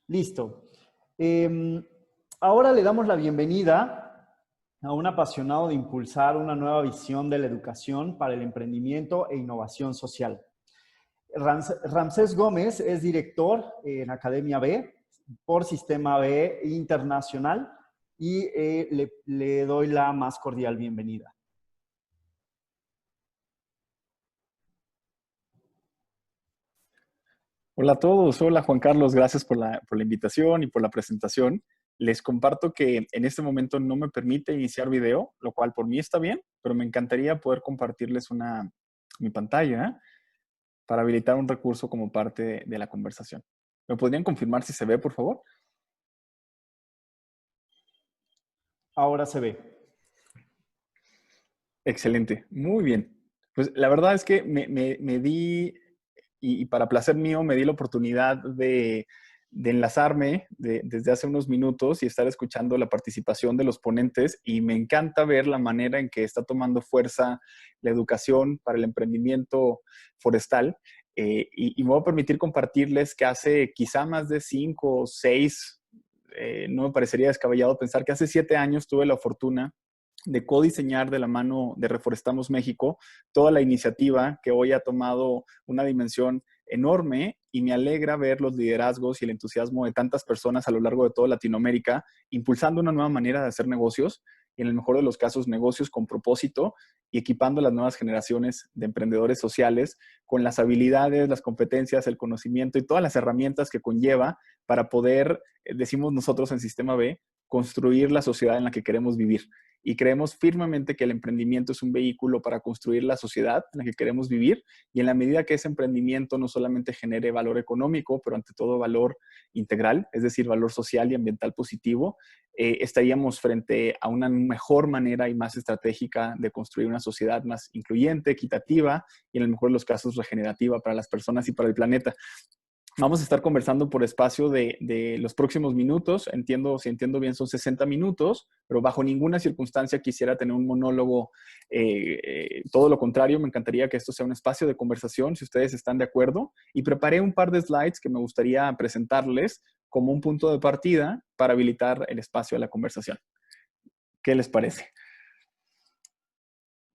Listo. Em, Ahora le damos la bienvenida a un apasionado de impulsar una nueva visión de la educación para el emprendimiento e innovación social. Ramsés Gómez es director en Academia B por Sistema B Internacional y le doy la más cordial bienvenida. Hola a todos, hola Juan Carlos, gracias por la invitación y por la presentación. Les comparto que en este momento no me permite iniciar video, lo cual por mí está bien, pero me encantaría poder compartirles mi pantalla para habilitar un recurso como parte de la conversación. ¿Me podrían confirmar si se ve, por favor? Ahora se ve. Excelente, muy bien. Pues la verdad es que me di, y para placer mío, me di la oportunidad de enlazarme desde hace unos minutos y estar escuchando la participación de los ponentes y me encanta ver la manera en que está tomando fuerza la educación para el emprendimiento forestal. Y me voy a permitir compartirles que hace quizá más de 5 o 6, no me parecería descabellado pensar que hace 7 años tuve la fortuna de codiseñar de la mano de Reforestamos México toda la iniciativa que hoy ha tomado una dimensión enorme y me alegra ver los liderazgos y el entusiasmo de tantas personas a lo largo de toda Latinoamérica impulsando una nueva manera de hacer negocios y en el mejor de los casos negocios con propósito y equipando a las nuevas generaciones de emprendedores sociales con las habilidades, las competencias, el conocimiento y todas las herramientas que conlleva para poder, decimos nosotros en Sistema B, construir la sociedad en la que queremos vivir. Y creemos firmemente que el emprendimiento es un vehículo para construir la sociedad en la que queremos vivir y en la medida que ese emprendimiento no solamente genere valor económico, pero ante todo valor integral, es decir, valor social y ambiental positivo, estaríamos frente a una mejor manera y más estratégica de construir una sociedad más incluyente, equitativa y en el mejor de los casos regenerativa para las personas y para el planeta. Vamos a estar conversando por espacio de los próximos minutos. Si entiendo bien, son 60 minutos, pero bajo ninguna circunstancia quisiera tener un monólogo. Todo lo contrario, me encantaría que esto sea un espacio de conversación, si ustedes están de acuerdo. Y preparé un par de slides que me gustaría presentarles como un punto de partida para habilitar el espacio de la conversación. ¿Qué les parece?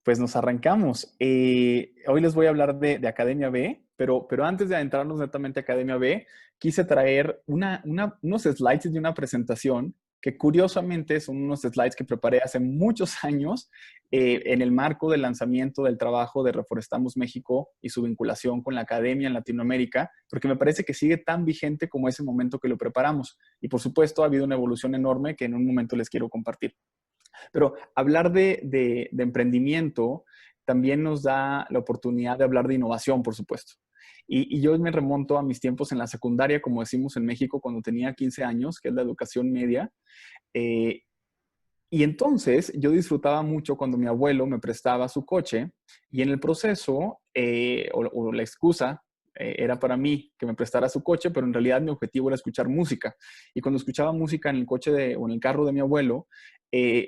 Pues nos arrancamos. Hoy les voy a hablar de Academia B, pero antes de adentrarnos netamente a Academia B, quise traer unos slides de una presentación que curiosamente son unos slides que preparé hace muchos años en el marco del lanzamiento del trabajo de Reforestamos México y su vinculación con la academia en Latinoamérica, porque me parece que sigue tan vigente como ese momento que lo preparamos. Y por supuesto ha habido una evolución enorme que en un momento les quiero compartir. Pero hablar de emprendimiento también nos da la oportunidad de hablar de innovación, por supuesto. Y yo me remonto a mis tiempos en la secundaria, como decimos en México, cuando tenía 15 años, que es la educación media. Eh, y entonces yo disfrutaba mucho cuando mi abuelo me prestaba su coche y en el proceso, o la excusa, era para mí que me prestara su coche, pero en realidad mi objetivo era escuchar música. Y cuando escuchaba música en el coche o en el carro de mi abuelo,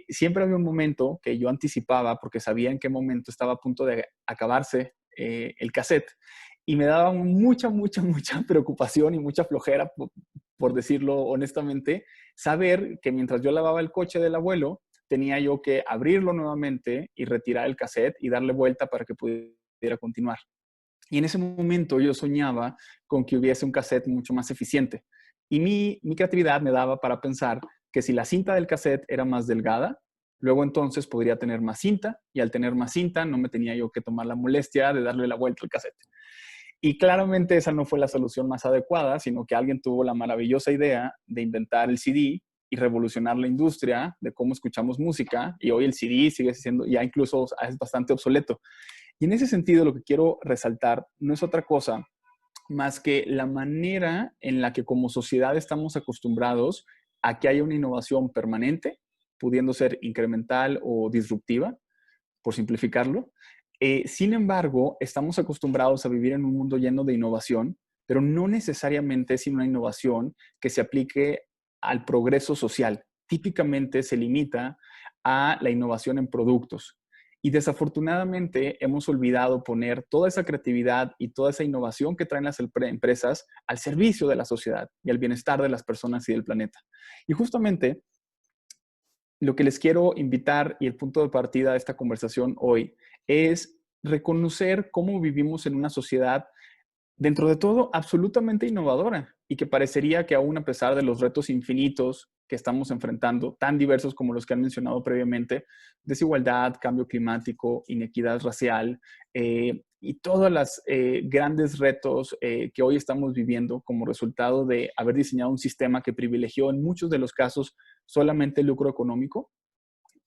siempre había un momento que yo anticipaba porque sabía en qué momento estaba a punto de acabarse el cassette. Y me daba mucha preocupación y mucha flojera, por decirlo honestamente, saber que mientras yo lavaba el coche del abuelo, tenía yo que abrirlo nuevamente y retirar el cassette y darle vuelta para que pudiera continuar. Y en ese momento yo soñaba con que hubiese un cassette mucho más eficiente. Y mi creatividad me daba para pensar que si la cinta del cassette era más delgada, luego entonces podría tener más cinta y al tener más cinta no me tenía yo que tomar la molestia de darle la vuelta al cassette. Y claramente esa no fue la solución más adecuada, sino que alguien tuvo la maravillosa idea de inventar el CD y revolucionar la industria de cómo escuchamos música. Y hoy el CD sigue siendo, ya incluso es bastante obsoleto. Y en ese sentido, lo que quiero resaltar no es otra cosa más que la manera en la que como sociedad estamos acostumbrados a que haya una innovación permanente, pudiendo ser incremental o disruptiva, por simplificarlo. Sin embargo, estamos acostumbrados a vivir en un mundo lleno de innovación, pero no necesariamente es una innovación que se aplique al progreso social. Típicamente se limita a la innovación en productos. Y desafortunadamente hemos olvidado poner toda esa creatividad y toda esa innovación que traen las empresas al servicio de la sociedad y al bienestar de las personas y del planeta. Y justamente lo que les quiero invitar y el punto de partida de esta conversación hoy es reconocer cómo vivimos en una sociedad dentro de todo absolutamente innovadora y que parecería que aún a pesar de los retos infinitos que estamos enfrentando, tan diversos como los que han mencionado previamente, desigualdad, cambio climático, inequidad racial y todos los grandes retos que hoy estamos viviendo como resultado de haber diseñado un sistema que privilegió en muchos de los casos solamente el lucro económico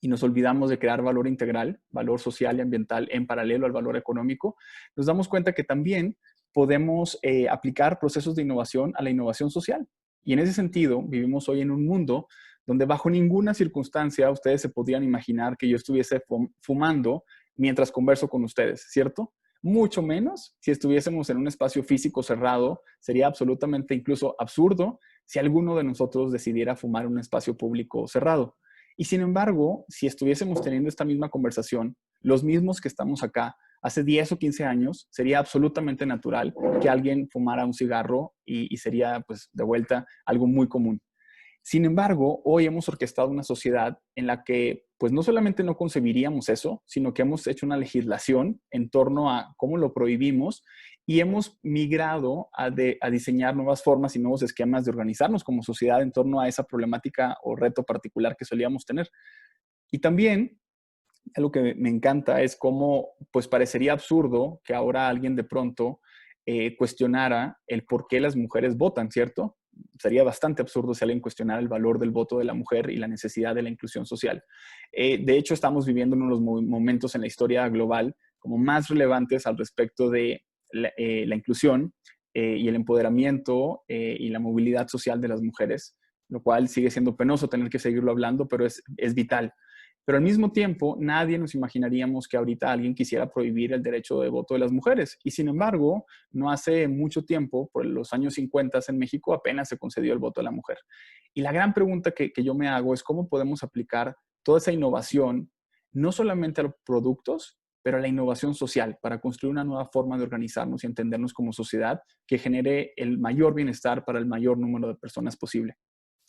y nos olvidamos de crear valor integral, valor social y ambiental en paralelo al valor económico, nos damos cuenta que también podemos aplicar procesos de innovación a la innovación social. Y en ese sentido, vivimos hoy en un mundo donde bajo ninguna circunstancia ustedes se podrían imaginar que yo estuviese fumando mientras converso con ustedes, ¿cierto? Mucho menos si estuviésemos en un espacio físico cerrado, sería absolutamente incluso absurdo si alguno de nosotros decidiera fumar en un espacio público cerrado. Y sin embargo, si estuviésemos teniendo esta misma conversación, los mismos que estamos acá, hace 10 o 15 años, sería absolutamente natural que alguien fumara un cigarro y sería, pues, de vuelta algo muy común. Sin embargo, hoy hemos orquestado una sociedad en la que, pues, no solamente no concebiríamos eso, sino que hemos hecho una legislación en torno a cómo lo prohibimos y hemos migrado a diseñar nuevas formas y nuevos esquemas de organizarnos como sociedad en torno a esa problemática o reto particular que solíamos tener. Y también algo que me encanta es cómo, pues, parecería absurdo que ahora alguien de pronto cuestionara el por qué las mujeres votan, ¿cierto? Sería bastante absurdo si alguien cuestionara el valor del voto de la mujer y la necesidad de la inclusión social. De hecho, estamos viviendo uno de los momentos en la historia global como más relevantes al respecto de la inclusión y el empoderamiento y la movilidad social de las mujeres, lo cual sigue siendo penoso tener que seguirlo hablando, pero es vital. Pero al mismo tiempo, nadie nos imaginaríamos que ahorita alguien quisiera prohibir el derecho de voto de las mujeres. Y sin embargo, no hace mucho tiempo, por los años 50 en México, apenas se concedió el voto a la mujer. Y la gran pregunta que yo me hago es cómo podemos aplicar toda esa innovación, no solamente a los productos, pero a la innovación social, para construir una nueva forma de organizarnos y entendernos como sociedad que genere el mayor bienestar para el mayor número de personas posible.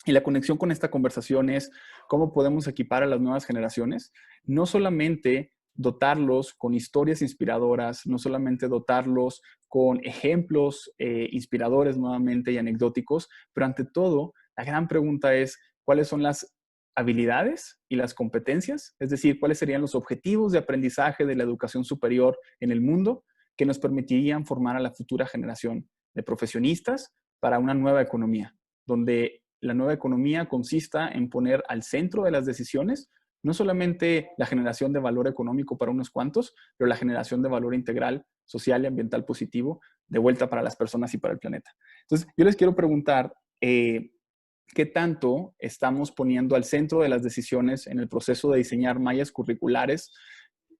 Y la conexión con esta conversación es cómo podemos equipar a las nuevas generaciones, no solamente dotarlos con historias inspiradoras, no solamente dotarlos con ejemplos inspiradores nuevamente y anecdóticos, pero ante todo, la gran pregunta es, ¿cuáles son las habilidades y las competencias? Es decir, ¿cuáles serían los objetivos de aprendizaje de la educación superior en el mundo que nos permitirían formar a la futura generación de profesionistas para una nueva economía, donde la nueva economía consista en poner al centro de las decisiones no solamente la generación de valor económico para unos cuantos, pero la generación de valor integral, social y ambiental positivo de vuelta para las personas y para el planeta. Entonces, yo les quiero preguntar, ¿qué tanto estamos poniendo al centro de las decisiones en el proceso de diseñar mallas curriculares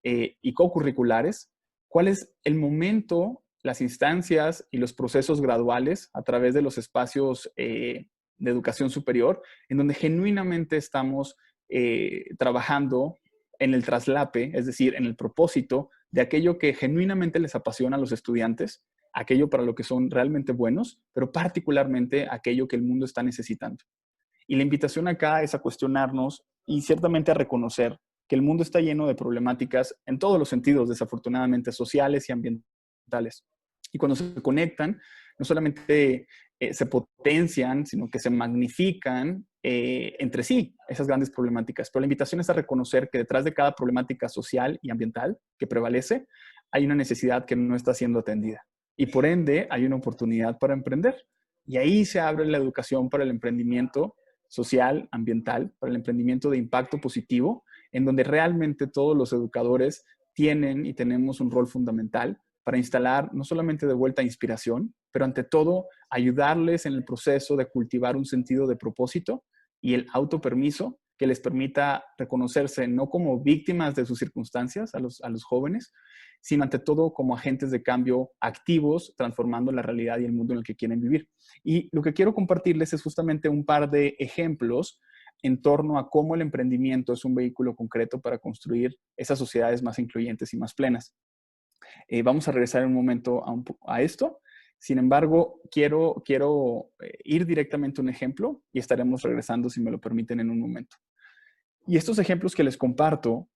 y co-curriculares? ¿Cuál es el momento, las instancias y los procesos graduales a través de los espacios de educación superior, en donde genuinamente estamos trabajando en el traslape, es decir, en el propósito de aquello que genuinamente les apasiona a los estudiantes, aquello para lo que son realmente buenos, pero particularmente aquello que el mundo está necesitando? Y la invitación acá es a cuestionarnos y ciertamente a reconocer que el mundo está lleno de problemáticas en todos los sentidos, desafortunadamente sociales y ambientales. Y cuando se conectan, no solamente se potencian, sino que se magnifican entre sí esas grandes problemáticas. Pero la invitación es a reconocer que detrás de cada problemática social y ambiental que prevalece, hay una necesidad que no está siendo atendida. Y por ende, hay una oportunidad para emprender. Y ahí se abre la educación para el emprendimiento social, ambiental, para el emprendimiento de impacto positivo, en donde realmente todos los educadores tienen y tenemos un rol fundamental para instalar no solamente de vuelta inspiración, pero ante todo ayudarles en el proceso de cultivar un sentido de propósito y el autopermiso que les permita reconocerse no como víctimas de sus circunstancias a los jóvenes, sino ante todo como agentes de cambio activos, transformando la realidad y el mundo en el que quieren vivir. Y lo que quiero compartirles es justamente un par de ejemplos en torno a cómo el emprendimiento es un vehículo concreto para construir esas sociedades más incluyentes y más plenas. Vamos a regresar en un momento a esto. Sin embargo, quiero ir directamente a un ejemplo y estaremos regresando, si me lo permiten, en un momento. Y estos ejemplos que les comparto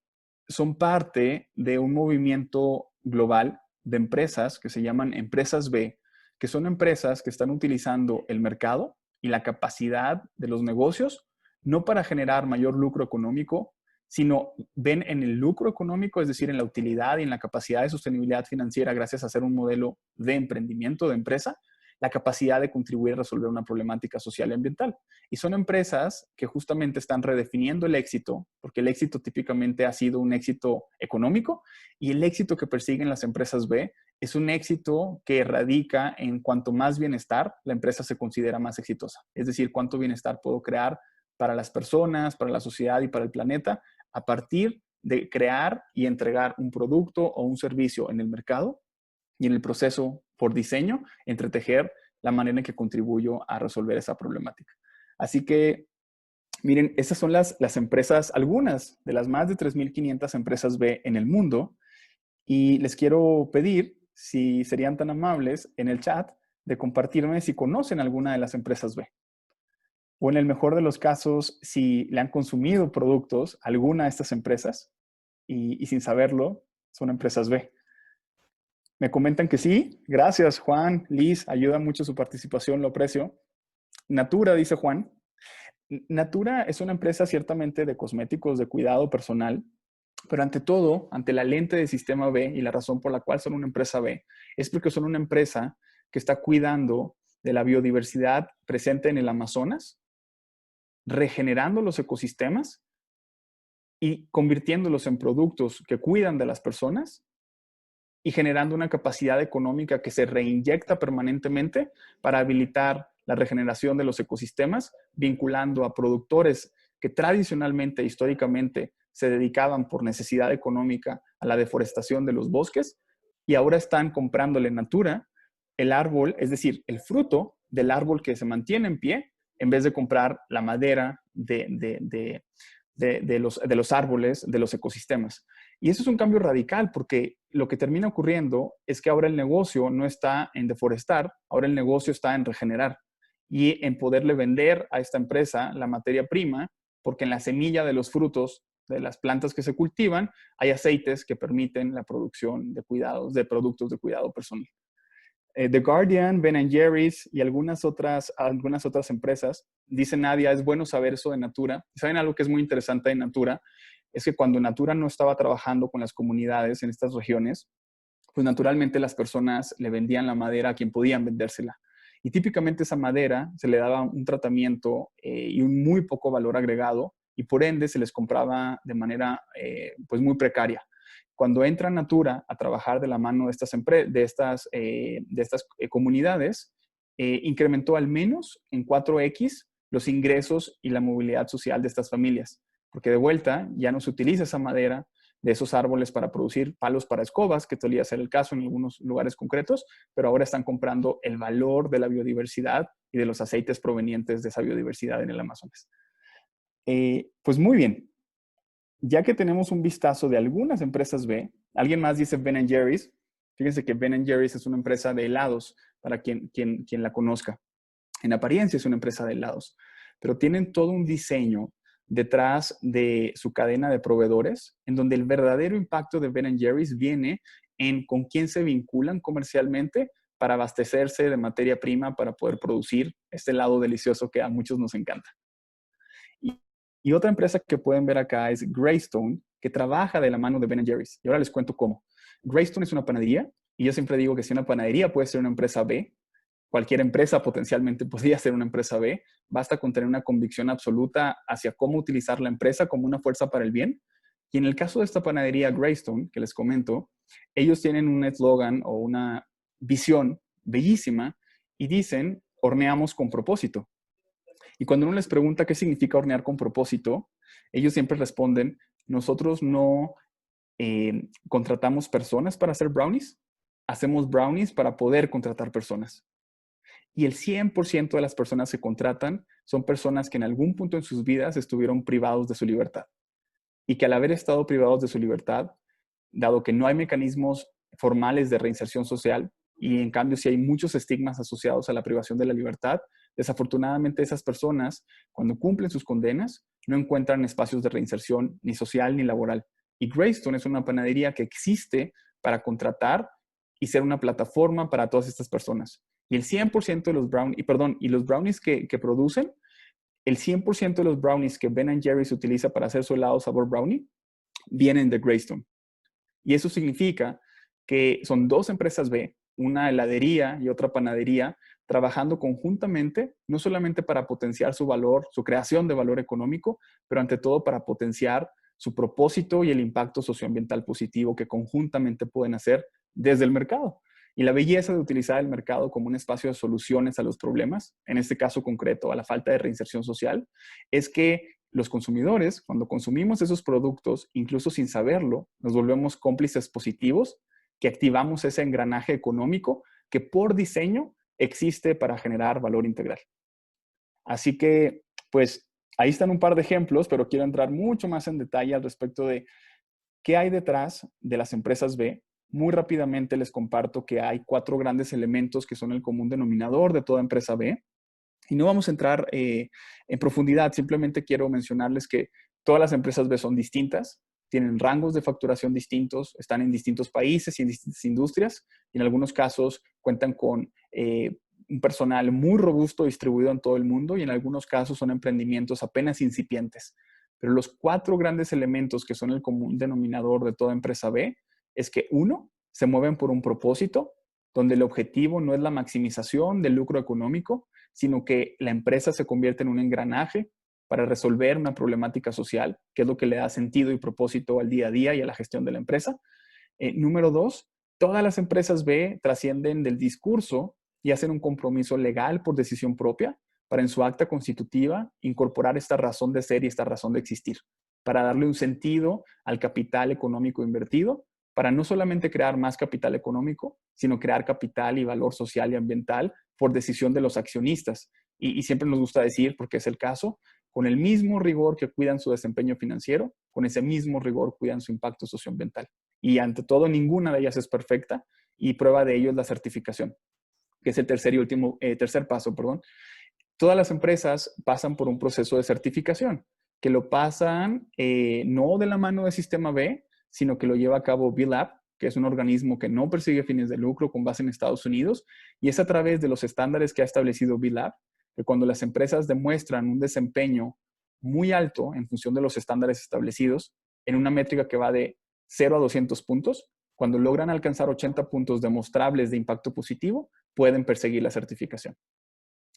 son parte de un movimiento global de empresas que se llaman empresas B, que son empresas que están utilizando el mercado y la capacidad de los negocios, no para generar mayor lucro económico, sino ven en el lucro económico, es decir, en la utilidad y en la capacidad de sostenibilidad financiera gracias a ser un modelo de emprendimiento, de empresa, la capacidad de contribuir a resolver una problemática social y ambiental. Y son empresas que justamente están redefiniendo el éxito, porque el éxito típicamente ha sido un éxito económico, y el éxito que persiguen las empresas B es un éxito que radica en cuanto más bienestar, la empresa se considera más exitosa. Es decir, cuánto bienestar puedo crear para las personas, para la sociedad y para el planeta a partir de crear y entregar un producto o un servicio en el mercado y en el proceso por diseño, entretejer la manera en que contribuyo a resolver esa problemática. Así que, miren, esas son las empresas, algunas de las más de 3.500 empresas B en el mundo. Y les quiero pedir, si serían tan amables, en el chat, de compartirme si conocen alguna de las empresas B. O en el mejor de los casos, si le han consumido productos a alguna de estas empresas y sin saberlo, son empresas B. Me comentan que sí. Gracias, Juan, Liz. Ayuda mucho su participación, lo aprecio. Natura, dice Juan. Natura es una empresa ciertamente de cosméticos, de cuidado personal, pero ante todo, ante la lente del sistema B y la razón por la cual son una empresa B, es porque son una empresa que está cuidando de la biodiversidad presente en el Amazonas, regenerando los ecosistemas y convirtiéndolos en productos que cuidan de las personas y generando una capacidad económica que se reinyecta permanentemente para habilitar la regeneración de los ecosistemas, vinculando a productores que tradicionalmente, históricamente, se dedicaban por necesidad económica a la deforestación de los bosques y ahora están comprándole Natura el árbol, es decir, el fruto del árbol que se mantiene en pie, en vez de comprar la madera de los árboles, de los ecosistemas. Y eso es un cambio radical porque lo que termina ocurriendo es que ahora el negocio no está en deforestar, ahora el negocio está en regenerar y en poderle vender a esta empresa la materia prima, porque en la semilla de los frutos de las plantas que se cultivan hay aceites que permiten la producción de cuidados, de productos de cuidado personal. The Guardian, Ben & Jerry's y algunas otras empresas, dice Nadia, es bueno saber eso de Natura. ¿Saben algo que es muy interesante de Natura? Es que cuando Natura no estaba trabajando con las comunidades en estas regiones, pues naturalmente las personas le vendían la madera a quien podían vendérsela. Y típicamente esa madera se le daba un tratamiento y un muy poco valor agregado y por ende se les compraba de manera pues muy precaria. Cuando entra Natura a trabajar de la mano de estas comunidades, incrementó al menos en 4x los ingresos y la movilidad social de estas familias. Porque de vuelta ya no se utiliza esa madera de esos árboles para producir palos para escobas, que solía ser el caso en algunos lugares concretos, pero ahora están comprando el valor de la biodiversidad y de los aceites provenientes de esa biodiversidad en el Amazonas. Pues muy bien. Ya que tenemos un vistazo de algunas empresas B, alguien más dice Ben & Jerry's. Fíjense que Ben & Jerry's es una empresa de helados, para quien la conozca. En apariencia es una empresa de helados, pero tienen todo un diseño detrás de su cadena de proveedores, en donde el verdadero impacto de Ben & Jerry's viene en con quién se vinculan comercialmente para abastecerse de materia prima para poder producir este helado delicioso que a muchos nos encanta. Y otra empresa que pueden ver acá es Greystone, que trabaja de la mano de Ben & Jerry's. Y ahora les cuento cómo. Greystone es una panadería, y yo siempre digo que si una panadería puede ser una empresa B, cualquier empresa potencialmente podría ser una empresa B. Basta con tener una convicción absoluta hacia cómo utilizar la empresa como una fuerza para el bien. Y en el caso de esta panadería Greystone, que les comento, ellos tienen un eslogan o una visión bellísima y dicen, horneamos con propósito. Y cuando uno les pregunta qué significa hornear con propósito, ellos siempre responden, nosotros no contratamos personas para hacer brownies, hacemos brownies para poder contratar personas. Y el 100% de las personas que contratan son personas que en algún punto en sus vidas estuvieron privados de su libertad. Y que al haber estado privados de su libertad, dado que no hay mecanismos formales de reinserción social, y en cambio sí hay muchos estigmas asociados a la privación de la libertad, desafortunadamente esas personas, cuando cumplen sus condenas, no encuentran espacios de reinserción ni social ni laboral. Y Greystone es una panadería que existe para contratar y ser una plataforma para todas estas personas. Y el 100% de los brownies, y los brownies que producen, el 100% de los brownies que Ben Jerry's utiliza para hacer su helado sabor brownie, vienen de Greystone. Y eso significa que son dos empresas B, una heladería y otra panadería, trabajando conjuntamente, no solamente para potenciar su valor, su creación de valor económico, pero ante todo para potenciar su propósito y el impacto socioambiental positivo que conjuntamente pueden hacer desde el mercado. Y la belleza de utilizar el mercado como un espacio de soluciones a los problemas, en este caso concreto a la falta de reinserción social, es que los consumidores, cuando consumimos esos productos, incluso sin saberlo, nos volvemos cómplices positivos, que activamos ese engranaje económico que por diseño existe para generar valor integral. Así que, pues, ahí están un par de ejemplos, pero quiero entrar mucho más en detalle al respecto de qué hay detrás de las empresas B. Muy rápidamente les comparto que hay 4 grandes elementos que son el común denominador de toda empresa B. Y no vamos a entrar en profundidad, simplemente quiero mencionarles que todas las empresas B son distintas, tienen rangos de facturación distintos, están en distintos países y en distintas industrias, y en algunos casos cuentan con un personal muy robusto distribuido en todo el mundo, y en algunos casos son emprendimientos apenas incipientes. Pero los 4 grandes elementos que son el común denominador de toda empresa B es que, uno, se mueven por un propósito, donde el objetivo no es la maximización del lucro económico, sino que la empresa se convierte en un engranaje para resolver una problemática social, que es lo que le da sentido y propósito al día a día y a la gestión de la empresa. Número 2, todas las empresas B trascienden del discurso y hacen un compromiso legal por decisión propia para en su acta constitutiva incorporar esta razón de ser y esta razón de existir, para darle un sentido al capital económico invertido, para no solamente crear más capital económico, sino crear capital y valor social y ambiental por decisión de los accionistas. Y siempre nos gusta decir, porque es el caso, con el mismo rigor que cuidan su desempeño financiero, con ese mismo rigor cuidan su impacto socioambiental. Y ante todo, ninguna de ellas es perfecta, y prueba de ello es la certificación, que es el tercer paso, perdón. Todas las empresas pasan por un proceso de certificación, que lo pasan no de la mano del sistema B, sino que lo lleva a cabo B-Lab, que es un organismo que no persigue fines de lucro con base en Estados Unidos, y es a través de los estándares que ha establecido B-Lab, que cuando las empresas demuestran un desempeño muy alto en función de los estándares establecidos, en una métrica que va de 0 a 200 puntos, cuando logran alcanzar 80 puntos demostrables de impacto positivo, pueden perseguir la certificación.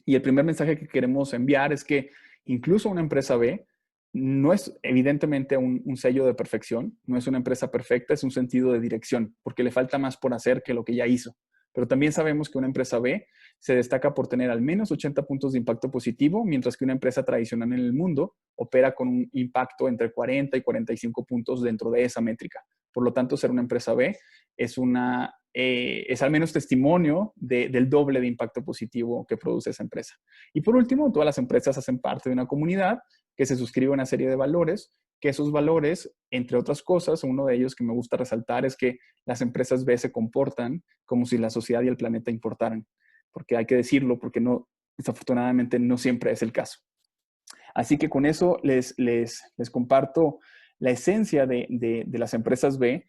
Y el primer mensaje que queremos enviar es que incluso una empresa B no es evidentemente un sello de perfección, no es una empresa perfecta, es un sentido de dirección, porque le falta más por hacer que lo que ya hizo. Pero también sabemos que una empresa B se destaca por tener al menos 80 puntos de impacto positivo, mientras que una empresa tradicional en el mundo opera con un impacto entre 40 y 45 puntos dentro de esa métrica. Por lo tanto, ser una empresa B es al menos testimonio del doble de impacto positivo que produce esa empresa. Y por último, todas las empresas hacen parte de una comunidad que se suscribe a una serie de valores, que esos valores, entre otras cosas, uno de ellos que me gusta resaltar es que las empresas B se comportan como si la sociedad y el planeta importaran, porque hay que decirlo, porque no, desafortunadamente no siempre es el caso. Así que con eso les comparto la esencia de las empresas B,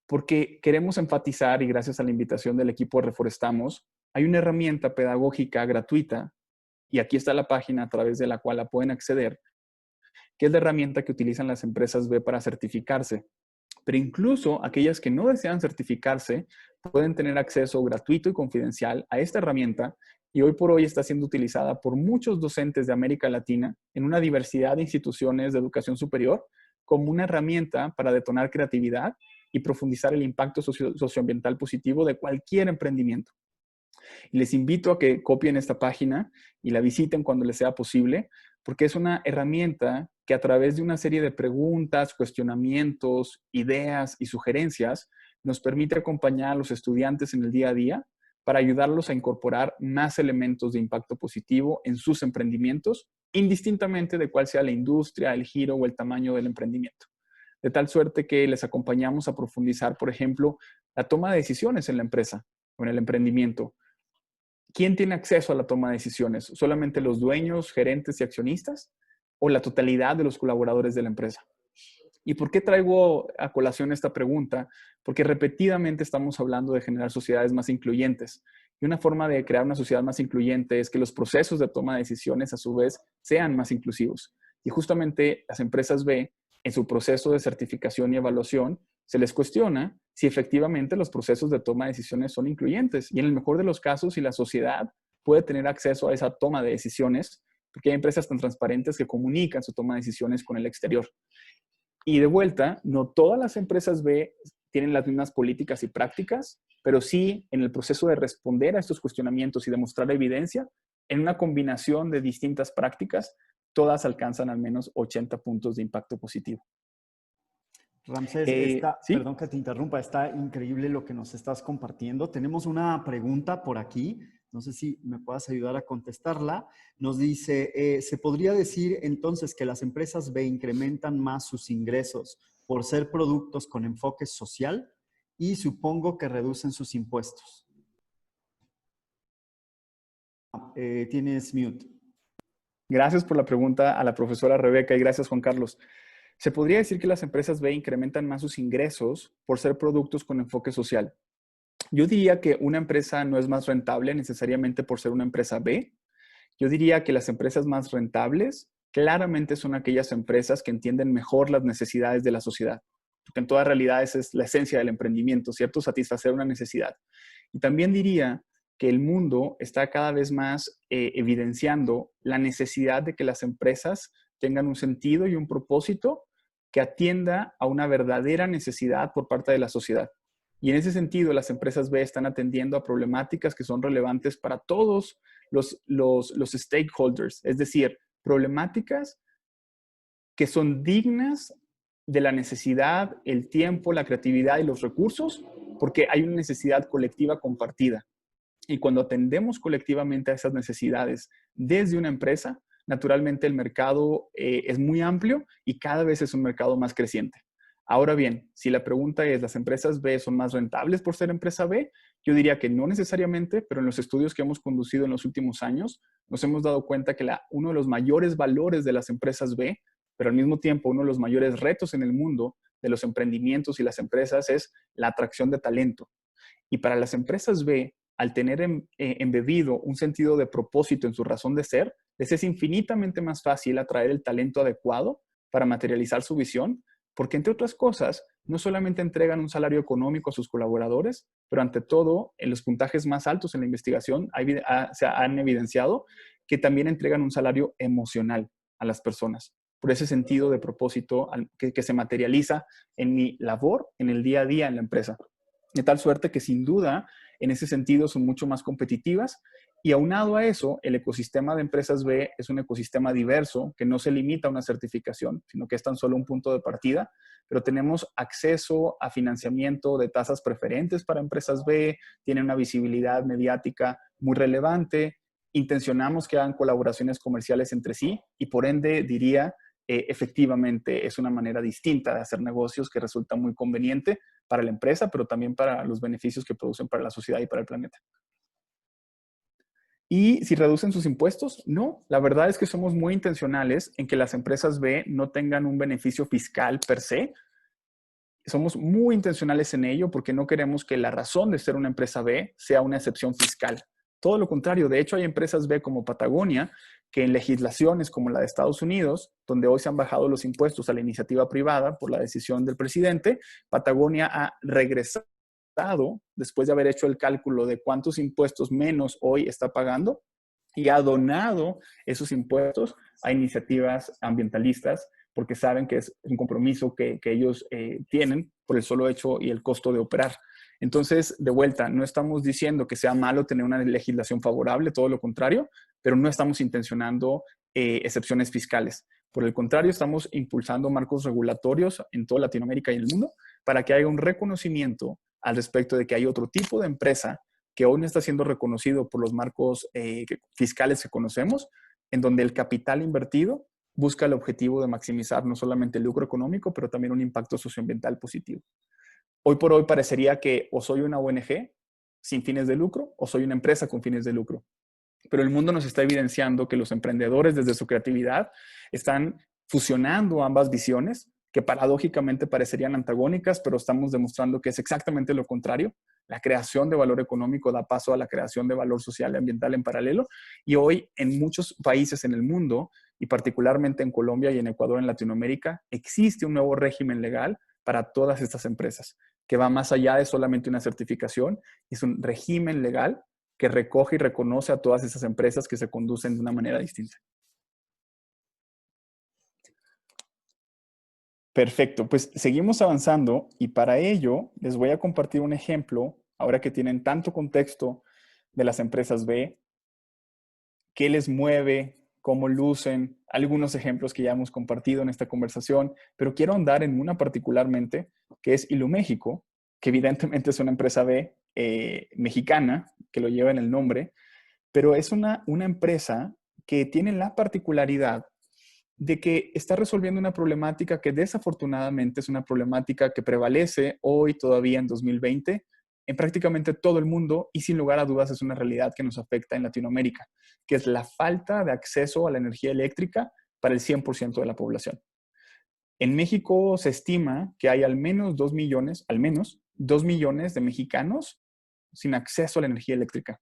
porque queremos enfatizar, y gracias a la invitación del equipo Reforestamos, hay una herramienta pedagógica gratuita, y aquí está la página a través de la cual la pueden acceder, que es la herramienta que utilizan las empresas B para certificarse. Pero incluso aquellas que no desean certificarse pueden tener acceso gratuito y confidencial a esta herramienta, y hoy por hoy está siendo utilizada por muchos docentes de América Latina en una diversidad de instituciones de educación superior como una herramienta para detonar creatividad y profundizar el impacto socioambiental positivo de cualquier emprendimiento. Y les invito a que copien esta página y la visiten cuando les sea posible, porque es una herramienta que a través de una serie de preguntas, cuestionamientos, ideas y sugerencias nos permite acompañar a los estudiantes en el día a día para ayudarlos a incorporar más elementos de impacto positivo en sus emprendimientos, indistintamente de cuál sea la industria, el giro o el tamaño del emprendimiento. De tal suerte que les acompañamos a profundizar, por ejemplo, la toma de decisiones en la empresa o en el emprendimiento. ¿Quién tiene acceso a la toma de decisiones? ¿Solamente los dueños, gerentes y accionistas? ¿O la totalidad de los colaboradores de la empresa? ¿Y por qué traigo a colación esta pregunta? Porque repetidamente estamos hablando de generar sociedades más incluyentes. Y una forma de crear una sociedad más incluyente es que los procesos de toma de decisiones, a su vez, sean más inclusivos. Y justamente las empresas B, en su proceso de certificación y evaluación, se les cuestiona si efectivamente los procesos de toma de decisiones son incluyentes. Y en el mejor de los casos, si la sociedad puede tener acceso a esa toma de decisiones, porque hay empresas tan transparentes que comunican su toma de decisiones con el exterior. Y de vuelta, no todas las empresas B tienen las mismas políticas y prácticas, pero sí en el proceso de responder a estos cuestionamientos y demostrar evidencia, en una combinación de distintas prácticas, todas alcanzan al menos 80 puntos de impacto positivo. Ramsés, ¿Sí? perdón que te interrumpa, está increíble lo que nos estás compartiendo. Tenemos una pregunta por aquí, no sé si me puedas ayudar a contestarla. Nos dice, ¿se podría decir entonces que las empresas B incrementan más sus ingresos por ser productos con enfoque social? Y supongo que reducen sus impuestos. Tienes mute. Gracias por la pregunta a la profesora Rebeca y gracias, Juan Carlos. Se podría decir que las empresas B incrementan más sus ingresos por ser productos con enfoque social. Yo diría que una empresa no es más rentable necesariamente por ser una empresa B. Yo diría que las empresas más rentables claramente son aquellas empresas que entienden mejor las necesidades de la sociedad. Porque en toda realidad esa es la esencia del emprendimiento, ¿cierto? Satisfacer una necesidad. Y también diría que el mundo está cada vez más evidenciando la necesidad de que las empresas tengan un sentido y un propósito que atienda a una verdadera necesidad por parte de la sociedad. Y en ese sentido, las empresas B están atendiendo a problemáticas que son relevantes para todos los stakeholders, es decir, problemáticas que son dignas de la necesidad, el tiempo, la creatividad y los recursos, porque hay una necesidad colectiva compartida. Y cuando atendemos colectivamente a esas necesidades desde una empresa, naturalmente el mercado es muy amplio y cada vez es un mercado más creciente. Ahora bien, si la pregunta es, ¿las empresas B son más rentables por ser empresa B? Yo diría que no necesariamente, pero en los estudios que hemos conducido en los últimos años, nos hemos dado cuenta que uno de los mayores valores de las empresas B, pero al mismo tiempo uno de los mayores retos en el mundo de los emprendimientos y las empresas es la atracción de talento. Y para las empresas B, al tener embebido un sentido de propósito en su razón de ser, les es infinitamente más fácil atraer el talento adecuado para materializar su visión, porque entre otras cosas, no solamente entregan un salario económico a sus colaboradores, pero ante todo, en los puntajes más altos en la investigación se han evidenciado que también entregan un salario emocional a las personas, por ese sentido de propósito que se materializa en mi labor, en el día a día en la empresa. De tal suerte que sin duda, en ese sentido, son mucho más competitivas. Y aunado a eso, el ecosistema de empresas B es un ecosistema diverso que no se limita a una certificación, sino que es tan solo un punto de partida, pero tenemos acceso a financiamiento de tasas preferentes para empresas B, tienen una visibilidad mediática muy relevante, intencionamos que hagan colaboraciones comerciales entre sí y por ende diría efectivamente es una manera distinta de hacer negocios que resulta muy conveniente para la empresa, pero también para los beneficios que producen para la sociedad y para el planeta. ¿Y si reducen sus impuestos? No, la verdad es que somos muy intencionales en que las empresas B no tengan un beneficio fiscal per se. Somos muy intencionales en ello porque no queremos que la razón de ser una empresa B sea una excepción fiscal. Todo lo contrario, de hecho hay empresas B como Patagonia que en legislaciones como la de Estados Unidos, donde hoy se han bajado los impuestos a la iniciativa privada por la decisión del presidente, Patagonia ha regresado después de haber hecho el cálculo de cuántos impuestos menos hoy está pagando y ha donado esos impuestos a iniciativas ambientalistas porque saben que es un compromiso que ellos tienen por el solo hecho y el costo de operar. Entonces, de vuelta, no estamos diciendo que sea malo tener una legislación favorable, todo lo contrario, pero no estamos intencionando excepciones fiscales. Por el contrario, estamos impulsando marcos regulatorios en toda Latinoamérica y el mundo para que haya un reconocimiento al respecto de que hay otro tipo de empresa que hoy no está siendo reconocido por los marcos fiscales que conocemos, en donde el capital invertido busca el objetivo de maximizar no solamente el lucro económico, pero también un impacto socioambiental positivo. Hoy por hoy parecería que o soy una ONG sin fines de lucro o soy una empresa con fines de lucro. Pero el mundo nos está evidenciando que los emprendedores, desde su creatividad, están fusionando ambas visiones que paradójicamente parecerían antagónicas, pero estamos demostrando que es exactamente lo contrario. La creación de valor económico da paso a la creación de valor social y ambiental en paralelo. Y hoy en muchos países en el mundo, y particularmente en Colombia y en Ecuador, en Latinoamérica, existe un nuevo régimen legal para todas estas empresas, que va más allá de solamente una certificación. Es un régimen legal que recoge y reconoce a todas esas empresas que se conducen de una manera distinta. Perfecto, pues seguimos avanzando y para ello les voy a compartir un ejemplo, ahora que tienen tanto contexto de las empresas B, qué les mueve, cómo lucen, algunos ejemplos que ya hemos compartido en esta conversación, pero quiero ahondar en una particularmente, que es Iluméxico, que evidentemente es una empresa B mexicana, que lo lleva en el nombre, pero es una empresa que tiene la particularidad de que está resolviendo una problemática que desafortunadamente es una problemática que prevalece hoy todavía en 2020 en prácticamente todo el mundo y sin lugar a dudas es una realidad que nos afecta en Latinoamérica, que es la falta de acceso a la energía eléctrica para el 100% de la población. En México se estima que hay al menos 2 millones de mexicanos sin acceso a la energía eléctrica.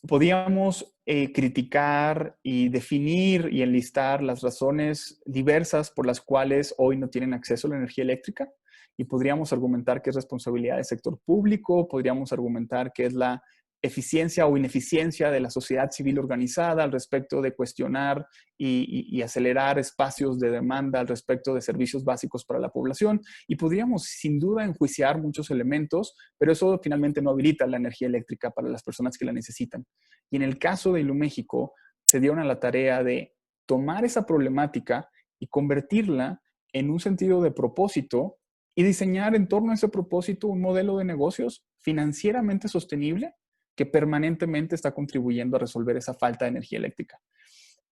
Podíamos criticar y definir y enlistar las razones diversas por las cuales hoy no tienen acceso a la energía eléctrica y podríamos argumentar que es responsabilidad del sector público, podríamos argumentar que es la eficiencia o ineficiencia de la sociedad civil organizada al respecto de cuestionar y acelerar espacios de demanda al respecto de servicios básicos para la población y podríamos sin duda enjuiciar muchos elementos, pero eso finalmente no habilita la energía eléctrica para las personas que la necesitan. Y en el caso de Iluméxico, se dieron a la tarea de tomar esa problemática y convertirla en un sentido de propósito y diseñar en torno a ese propósito un modelo de negocios financieramente sostenible que permanentemente está contribuyendo a resolver esa falta de energía eléctrica.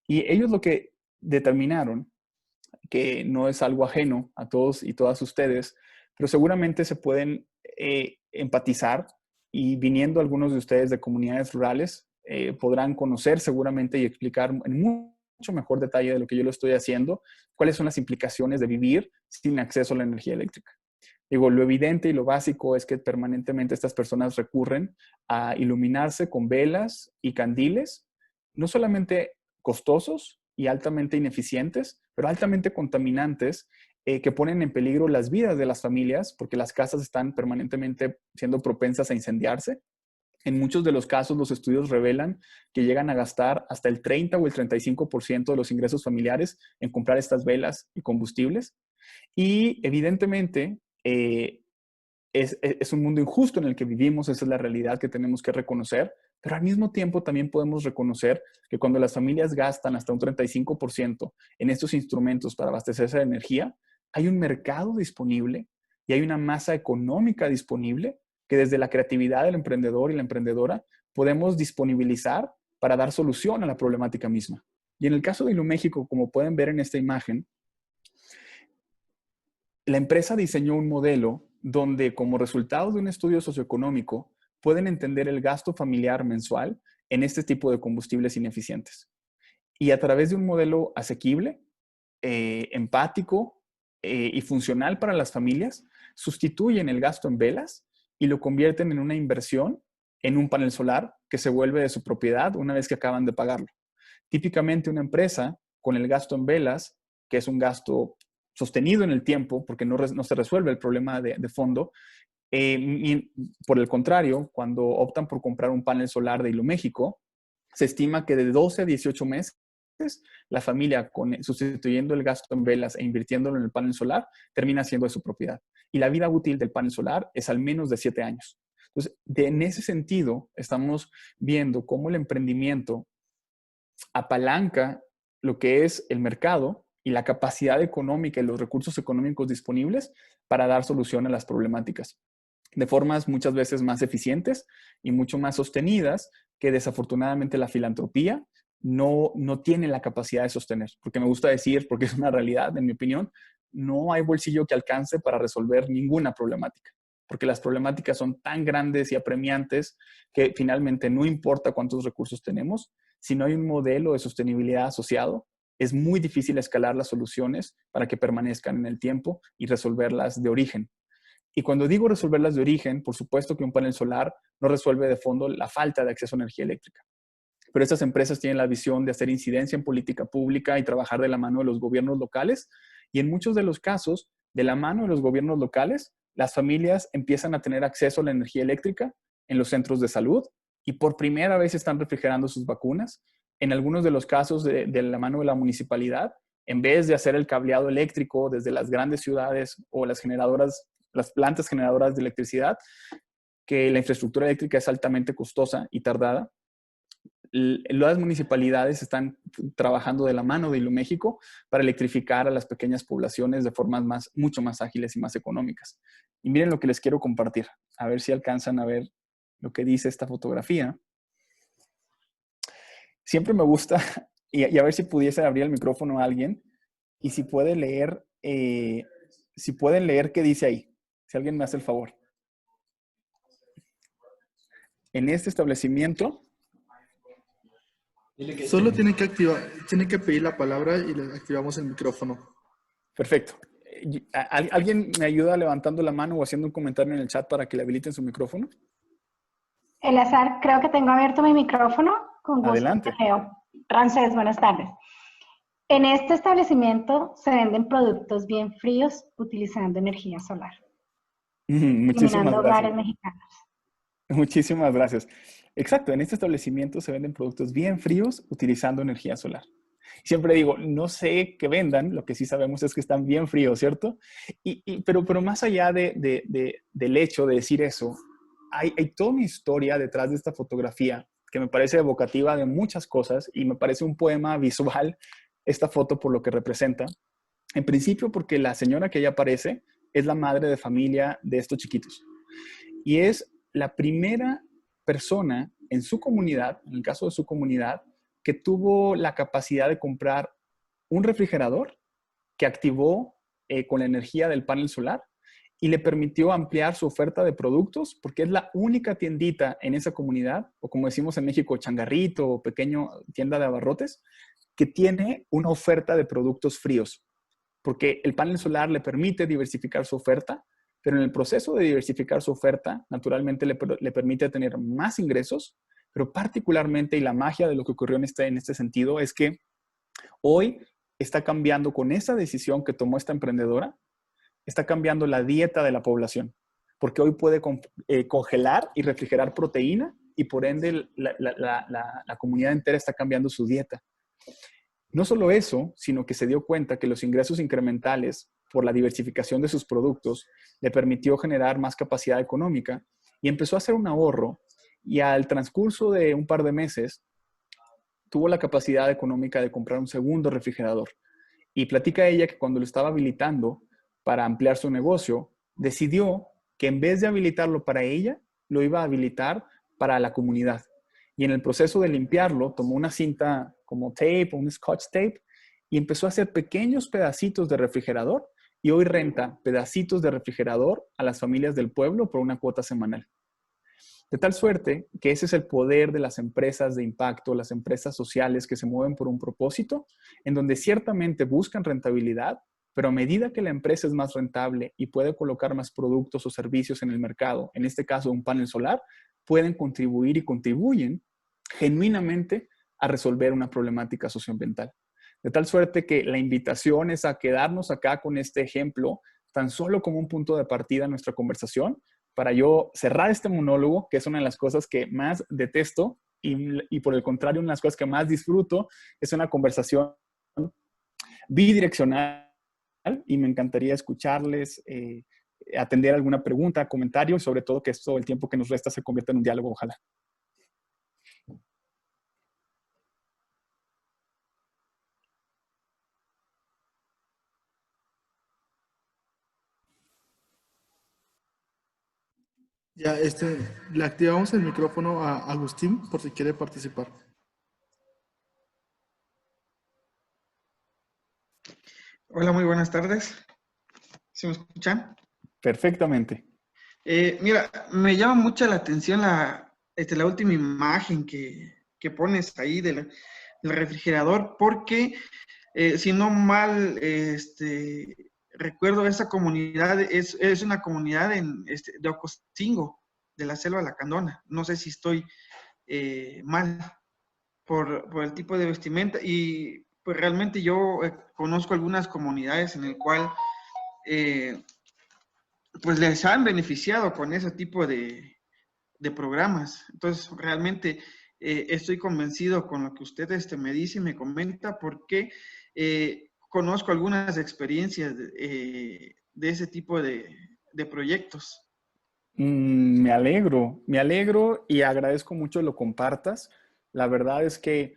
Y ellos lo que determinaron, que no es algo ajeno a todos y todas ustedes, pero seguramente se pueden empatizar y viniendo algunos de ustedes de comunidades rurales, podrán conocer seguramente y explicar en mucho mejor detalle de lo que yo lo estoy haciendo, cuáles son las implicaciones de vivir sin acceso a la energía eléctrica. Digo, lo evidente y lo básico es que permanentemente estas personas recurren a iluminarse con velas y candiles, no solamente costosos y altamente ineficientes, pero altamente contaminantes que ponen en peligro las vidas de las familias porque las casas están permanentemente siendo propensas a incendiarse. En muchos de los casos, los estudios revelan que llegan a gastar hasta el 30 o el 35% de los ingresos familiares en comprar estas velas y combustibles. Y evidentemente, es un mundo injusto en el que vivimos, esa es la realidad que tenemos que reconocer, pero al mismo tiempo también podemos reconocer que cuando las familias gastan hasta un 35% en estos instrumentos para abastecerse de energía, hay un mercado disponible y hay una masa económica disponible que desde la creatividad del emprendedor y la emprendedora podemos disponibilizar para dar solución a la problemática misma. Y en el caso de Iluméxico, como pueden ver en esta imagen, la empresa diseñó un modelo donde como resultado de un estudio socioeconómico pueden entender el gasto familiar mensual en este tipo de combustibles ineficientes. Y a través de un modelo asequible, empático y funcional para las familias, sustituyen el gasto en velas y lo convierten en una inversión en un panel solar que se vuelve de su propiedad una vez que acaban de pagarlo. Típicamente una empresa con el gasto en velas, que es un gasto sostenido en el tiempo, porque no se resuelve el problema de fondo, y por el contrario, cuando optan por comprar un panel solar de Iluméxico, se estima que de 12 a 18 meses, la familia, sustituyendo el gasto en velas e invirtiéndolo en el panel solar, termina siendo de su propiedad. Y la vida útil del panel solar es al menos de 7 años. Entonces, en ese sentido, estamos viendo cómo el emprendimiento apalanca lo que es el mercado y la capacidad económica y los recursos económicos disponibles para dar solución a las problemáticas. de formas muchas veces más eficientes y mucho más sostenidas que desafortunadamente la filantropía no tiene la capacidad de sostener. Porque me gusta decir, porque es una realidad, en mi opinión, no hay bolsillo que alcance para resolver ninguna problemática. Porque las problemáticas son tan grandes y apremiantes que finalmente no importa cuántos recursos tenemos, si no hay un modelo de sostenibilidad asociado, es muy difícil escalar las soluciones para que permanezcan en el tiempo y resolverlas de origen. Y cuando digo resolverlas de origen, por supuesto que un panel solar no resuelve de fondo la falta de acceso a energía eléctrica. Pero estas empresas tienen la visión de hacer incidencia en política pública y trabajar de la mano de los gobiernos locales. Y en muchos de los casos, de la mano de los gobiernos locales, las familias empiezan a tener acceso a la energía eléctrica en los centros de salud y por primera vez están refrigerando sus vacunas. En algunos de los casos, de la mano de la municipalidad, en vez de hacer el cableado eléctrico desde las grandes ciudades o las generadoras, las plantas generadoras de electricidad, que la infraestructura eléctrica es altamente costosa y tardada, las municipalidades están trabajando de la mano de Iluméxico para electrificar a las pequeñas poblaciones de formas mucho más ágiles y más económicas. Y miren lo que les quiero compartir, a ver si alcanzan a ver lo que dice esta fotografía. Siempre me gusta, y a ver si pudiese abrir el micrófono a alguien, y si pueden leer qué dice ahí, si alguien me hace el favor. En este establecimiento, Solo tiene que pedir la palabra y le activamos el micrófono. perfecto. ¿Alguien me ayuda levantando la mano o haciendo un comentario en el chat para que le habiliten su micrófono? Eleazar, creo que tengo abierto mi micrófono. Con gusto te Adelante. leo. Ramsés, buenas tardes. En este establecimiento se venden productos bien fríos utilizando energía solar, Muchísimas iluminando gracias. hogares mexicanos. Muchísimas gracias. Exacto, en este establecimiento se venden productos bien fríos utilizando energía solar. Siempre digo, no sé qué vendan, lo que sí sabemos es que están bien fríos, ¿cierto? Pero más allá del hecho de decir eso, hay toda una historia detrás de esta fotografía que me parece evocativa de muchas cosas y me parece un poema visual esta foto por lo que representa. En principio porque la señora que ella aparece es la madre de familia de estos chiquitos. Y es la primera persona en su comunidad, en el caso de su comunidad, que tuvo la capacidad de comprar un refrigerador que activó con la energía del panel solar y le permitió ampliar su oferta de productos porque es la única tiendita en esa comunidad, o como decimos en México, changarrito o pequeño tienda de abarrotes, que tiene una oferta de productos fríos, porque el panel solar le permite diversificar su oferta, pero en el proceso de diversificar su oferta, naturalmente le permite tener más ingresos, pero particularmente, y la magia de lo que ocurrió en este sentido, es que hoy está cambiando con esa decisión que tomó esta emprendedora, está cambiando la dieta de la población, porque hoy puede congelar y refrigerar proteína y por ende la comunidad entera está cambiando su dieta. No solo eso, sino que se dio cuenta que los ingresos incrementales por la diversificación de sus productos le permitió generar más capacidad económica y empezó a hacer un ahorro y al transcurso de un par de meses tuvo la capacidad económica de comprar un segundo refrigerador. Y platica ella que cuando lo estaba habilitando para ampliar su negocio, decidió que en vez de habilitarlo para ella, lo iba a habilitar para la comunidad. Y en el proceso de limpiarlo, tomó una cinta como tape o un scotch tape y empezó a hacer pequeños pedacitos de refrigerador y hoy renta pedacitos de refrigerador a las familias del pueblo por una cuota semanal. De tal suerte que ese es el poder de las empresas de impacto, las empresas sociales que se mueven por un propósito, en donde ciertamente buscan rentabilidad, pero a medida que la empresa es más rentable y puede colocar más productos o servicios en el mercado, en este caso un panel solar, pueden contribuir y contribuyen genuinamente a resolver una problemática socioambiental. De tal suerte que la invitación es a quedarnos acá con este ejemplo tan solo como un punto de partida en nuestra conversación, para yo cerrar este monólogo, que es una de las cosas que más detesto y por el contrario, una de las cosas que más disfruto, es una conversación bidireccional y me encantaría escucharles, atender alguna pregunta, comentario y sobre todo que esto, el tiempo que nos resta se convierta en un diálogo, ojalá. Ya, le activamos el micrófono a Agustín por si quiere participar. Hola, muy buenas tardes. ¿Sí me escuchan? Perfectamente. Mira, me llama mucho la atención la última imagen que pones ahí del refrigerador, porque si no mal recuerdo, esa comunidad es una comunidad de Ocosingo, de la Selva Lacandona. No sé si estoy mal por el tipo de vestimenta, y pues realmente yo conozco algunas comunidades en el cual pues les han beneficiado con ese tipo de programas. Entonces, realmente estoy convencido con lo que usted me dice y me comenta, porque conozco algunas experiencias de ese tipo de proyectos. Me alegro y agradezco mucho lo compartas. La verdad es que,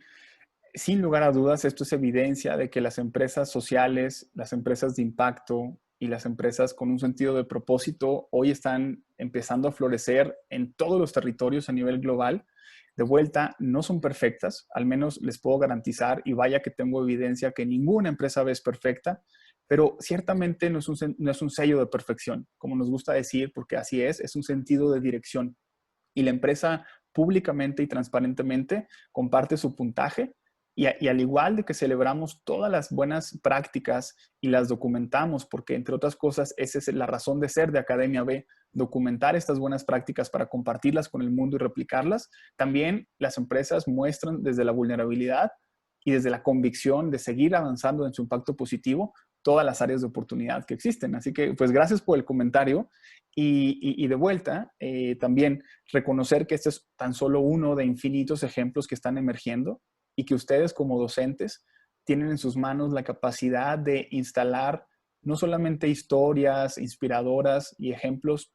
sin lugar a dudas, esto es evidencia de que las empresas sociales, las empresas de impacto y las empresas con un sentido de propósito hoy están empezando a florecer en todos los territorios a nivel global. De vuelta, no son perfectas, al menos les puedo garantizar, y vaya que tengo evidencia que ninguna empresa es perfecta, pero ciertamente no es un sello de perfección, como nos gusta decir, porque así es un sentido de dirección. Y la empresa públicamente y transparentemente comparte su puntaje, y al igual de que celebramos todas las buenas prácticas y las documentamos, porque entre otras cosas esa es la razón de ser de Academia B, documentar estas buenas prácticas para compartirlas con el mundo y replicarlas, también las empresas muestran desde la vulnerabilidad y desde la convicción de seguir avanzando en su impacto positivo todas las áreas de oportunidad que existen. Así que, pues, gracias por el comentario. Y de vuelta, también reconocer que este es tan solo uno de infinitos ejemplos que están emergiendo, y que ustedes como docentes tienen en sus manos la capacidad de instalar no solamente historias inspiradoras y ejemplos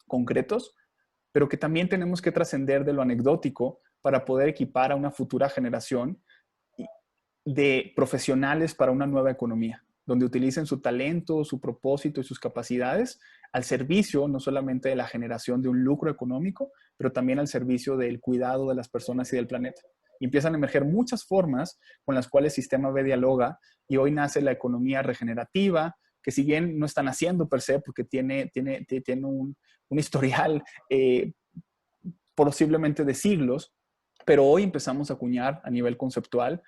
concretos, pero que también tenemos que trascender de lo anecdótico para poder equipar a una futura generación de profesionales para una nueva economía, donde utilicen su talento, su propósito y sus capacidades al servicio no solamente de la generación de un lucro económico, pero también al servicio del cuidado de las personas y del planeta. Y empiezan a emerger muchas formas con las cuales el Sistema B dialoga, y hoy nace la economía regenerativa, que si bien no están haciendo per se, porque tiene un historial posiblemente de siglos, pero hoy empezamos a acuñar a nivel conceptual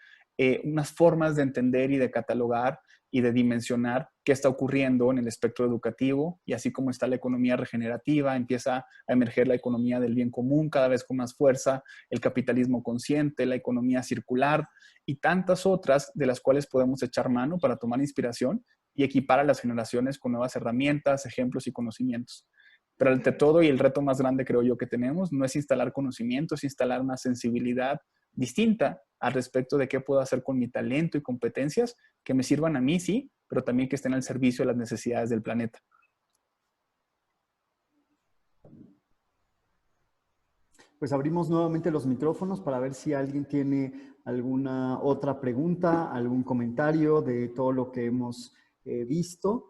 unas formas de entender y de catalogar y de dimensionar qué está ocurriendo en el espectro educativo, y así como está la economía regenerativa, empieza a emerger la economía del bien común cada vez con más fuerza, el capitalismo consciente, la economía circular y tantas otras de las cuales podemos echar mano para tomar inspiración y equipar a las generaciones con nuevas herramientas, ejemplos y conocimientos. Pero ante todo, y el reto más grande creo yo que tenemos, no es instalar conocimiento, es instalar una sensibilidad distinta al respecto de qué puedo hacer con mi talento y competencias que me sirvan a mí, sí, pero también que estén al servicio de las necesidades del planeta. Pues abrimos nuevamente los micrófonos para ver si alguien tiene alguna otra pregunta, algún comentario de todo lo que hemos visto.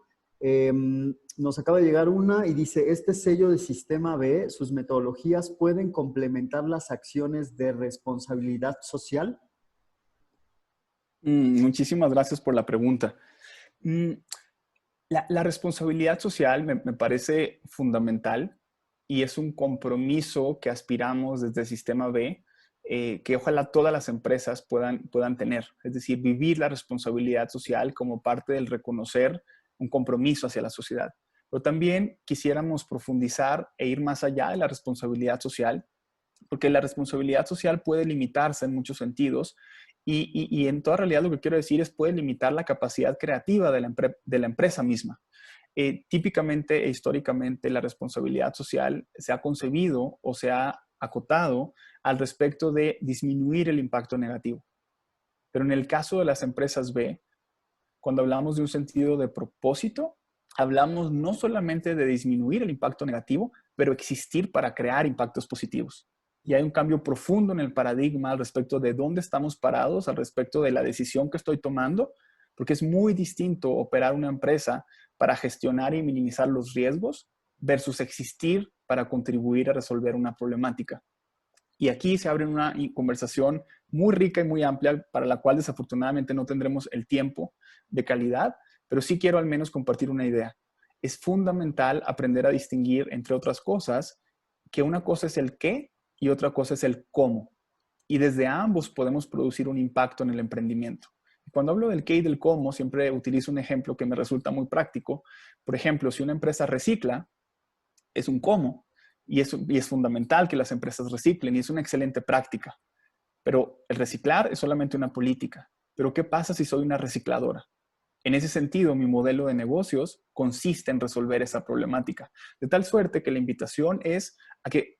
Nos acaba de llegar una y dice, este sello de Sistema B, sus metodologías pueden complementar las acciones de responsabilidad social. Muchísimas gracias por la pregunta. La responsabilidad social me parece fundamental, y es un compromiso que aspiramos desde el Sistema B, que ojalá todas las empresas puedan tener. Es decir, vivir la responsabilidad social como parte del reconocer un compromiso hacia la sociedad. Pero también quisiéramos profundizar e ir más allá de la responsabilidad social, porque la responsabilidad social puede limitarse en muchos sentidos, y en toda realidad lo que quiero decir es puede limitar la capacidad creativa de la empresa misma. Típicamente e históricamente la responsabilidad social se ha concebido o se ha acotado al respecto de disminuir el impacto negativo. Pero en el caso de las empresas B, cuando hablamos de un sentido de propósito, hablamos no solamente de disminuir el impacto negativo, pero existir para crear impactos positivos. Y hay un cambio profundo en el paradigma al respecto de dónde estamos parados, al respecto de la decisión que estoy tomando, porque es muy distinto operar una empresa para gestionar y minimizar los riesgos versus existir para contribuir a resolver una problemática. Y aquí se abre una conversación muy rica y muy amplia, para la cual desafortunadamente no tendremos el tiempo de calidad, pero sí quiero al menos compartir una idea. Es fundamental aprender a distinguir, entre otras cosas, que una cosa es el qué y otra cosa es el cómo. Y desde ambos podemos producir un impacto en el emprendimiento. Cuando hablo del qué y del cómo, siempre utilizo un ejemplo que me resulta muy práctico. Por ejemplo, si una empresa recicla, es un cómo, y es fundamental que las empresas reciclen, y es una excelente práctica. Pero el reciclar es solamente una política. Pero ¿qué pasa si soy una recicladora? En ese sentido, mi modelo de negocios consiste en resolver esa problemática. De tal suerte que la invitación es a que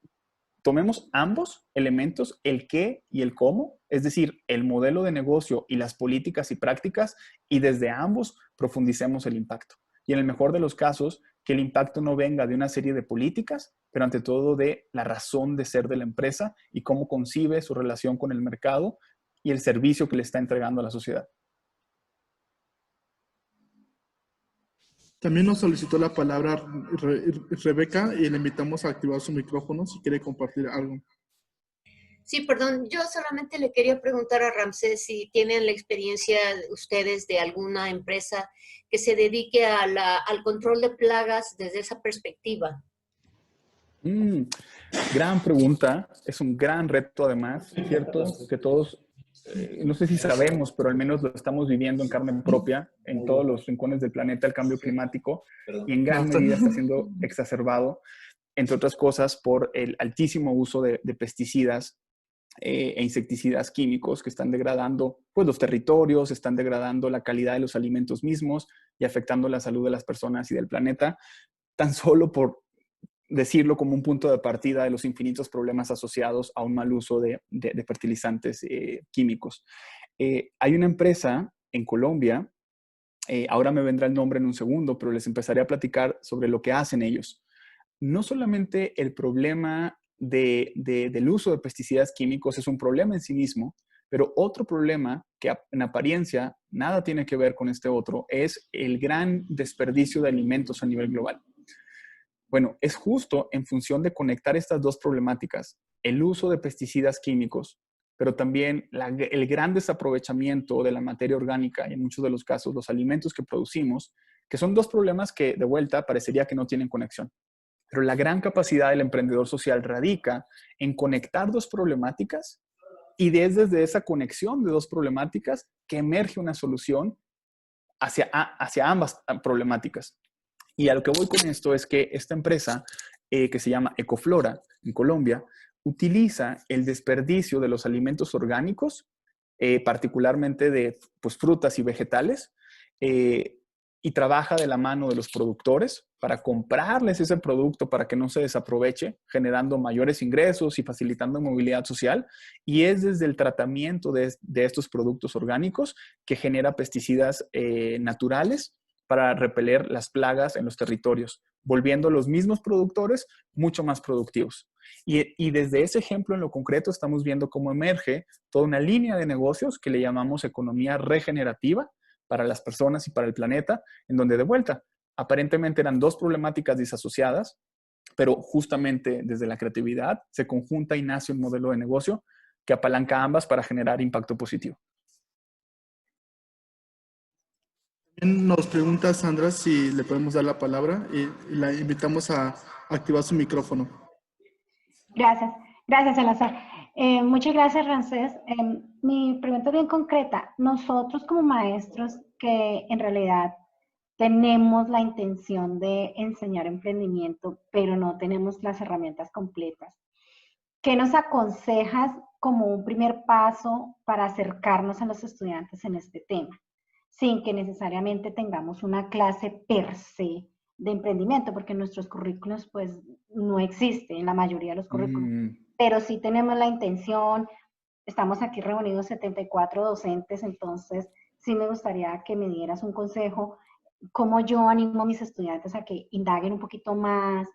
tomemos ambos elementos, el qué y el cómo, es decir, el modelo de negocio y las políticas y prácticas, y desde ambos profundicemos el impacto. Y en el mejor de los casos, que el impacto no venga de una serie de políticas, pero ante todo de la razón de ser de la empresa y cómo concibe su relación con el mercado y el servicio que le está entregando a la sociedad. También nos solicitó la palabra Rebeca y le invitamos a activar su micrófono si quiere compartir algo. Sí, perdón, yo solamente le quería preguntar a Ramsés si tienen la experiencia ustedes de alguna empresa que se dedique al control de plagas desde esa perspectiva. Gran pregunta, es un gran reto además, ¿cierto? Que todos, no sé si sabemos, pero al menos lo estamos viviendo en carne propia en todos los rincones del planeta, el cambio climático, y en gran medida está siendo exacerbado, entre otras cosas, por el altísimo uso de pesticidas e insecticidas químicos que están degradando pues, los territorios, están degradando la calidad de los alimentos mismos y afectando la salud de las personas y del planeta, tan solo por decirlo como un punto de partida de los infinitos problemas asociados a un mal uso de fertilizantes químicos. Hay una empresa en Colombia, ahora me vendrá el nombre en un segundo, pero les empezaré a platicar sobre lo que hacen ellos. No solamente el problema del uso de pesticidas químicos es un problema en sí mismo, pero otro problema que en apariencia nada tiene que ver con este otro es el gran desperdicio de alimentos a nivel global. Bueno, es justo en función de conectar estas dos problemáticas, el uso de pesticidas químicos, pero también el gran desaprovechamiento de la materia orgánica y en muchos de los casos los alimentos que producimos, que son dos problemas que de vuelta parecería que no tienen conexión. Pero la gran capacidad del emprendedor social radica en conectar dos problemáticas y desde esa conexión de dos problemáticas que emerge una solución hacia ambas problemáticas. Y a lo que voy con esto es que esta empresa, que se llama Ecoflora, en Colombia, utiliza el desperdicio de los alimentos orgánicos, particularmente de pues, frutas y vegetales, y trabaja de la mano de los productores para comprarles ese producto para que no se desaproveche, generando mayores ingresos y facilitando movilidad social. Y es desde el tratamiento de estos productos orgánicos que genera pesticidas naturales para repeler las plagas en los territorios, volviendo a los mismos productores mucho más productivos. Y desde ese ejemplo en lo concreto estamos viendo cómo emerge toda una línea de negocios que le llamamos economía regenerativa para las personas y para el planeta, en donde de vuelta, aparentemente eran dos problemáticas disasociadas, pero justamente desde la creatividad se conjunta y nace un modelo de negocio que apalanca ambas para generar impacto positivo. Nos pregunta Sandra si le podemos dar la palabra y la invitamos a activar su micrófono. Gracias Salazar. Muchas gracias Ramsés. Mi pregunta es bien concreta. Nosotros como maestros que en realidad tenemos la intención de enseñar emprendimiento, pero no tenemos las herramientas completas, ¿qué nos aconsejas como un primer paso para acercarnos a los estudiantes en este tema? Sin que necesariamente tengamos una clase per se de emprendimiento, porque en nuestros currículos pues no existe en la mayoría de los currículos, pero sí tenemos la intención, estamos aquí reunidos 74 docentes, entonces sí me gustaría que me dieras un consejo, cómo yo animo a mis estudiantes a que indaguen un poquito más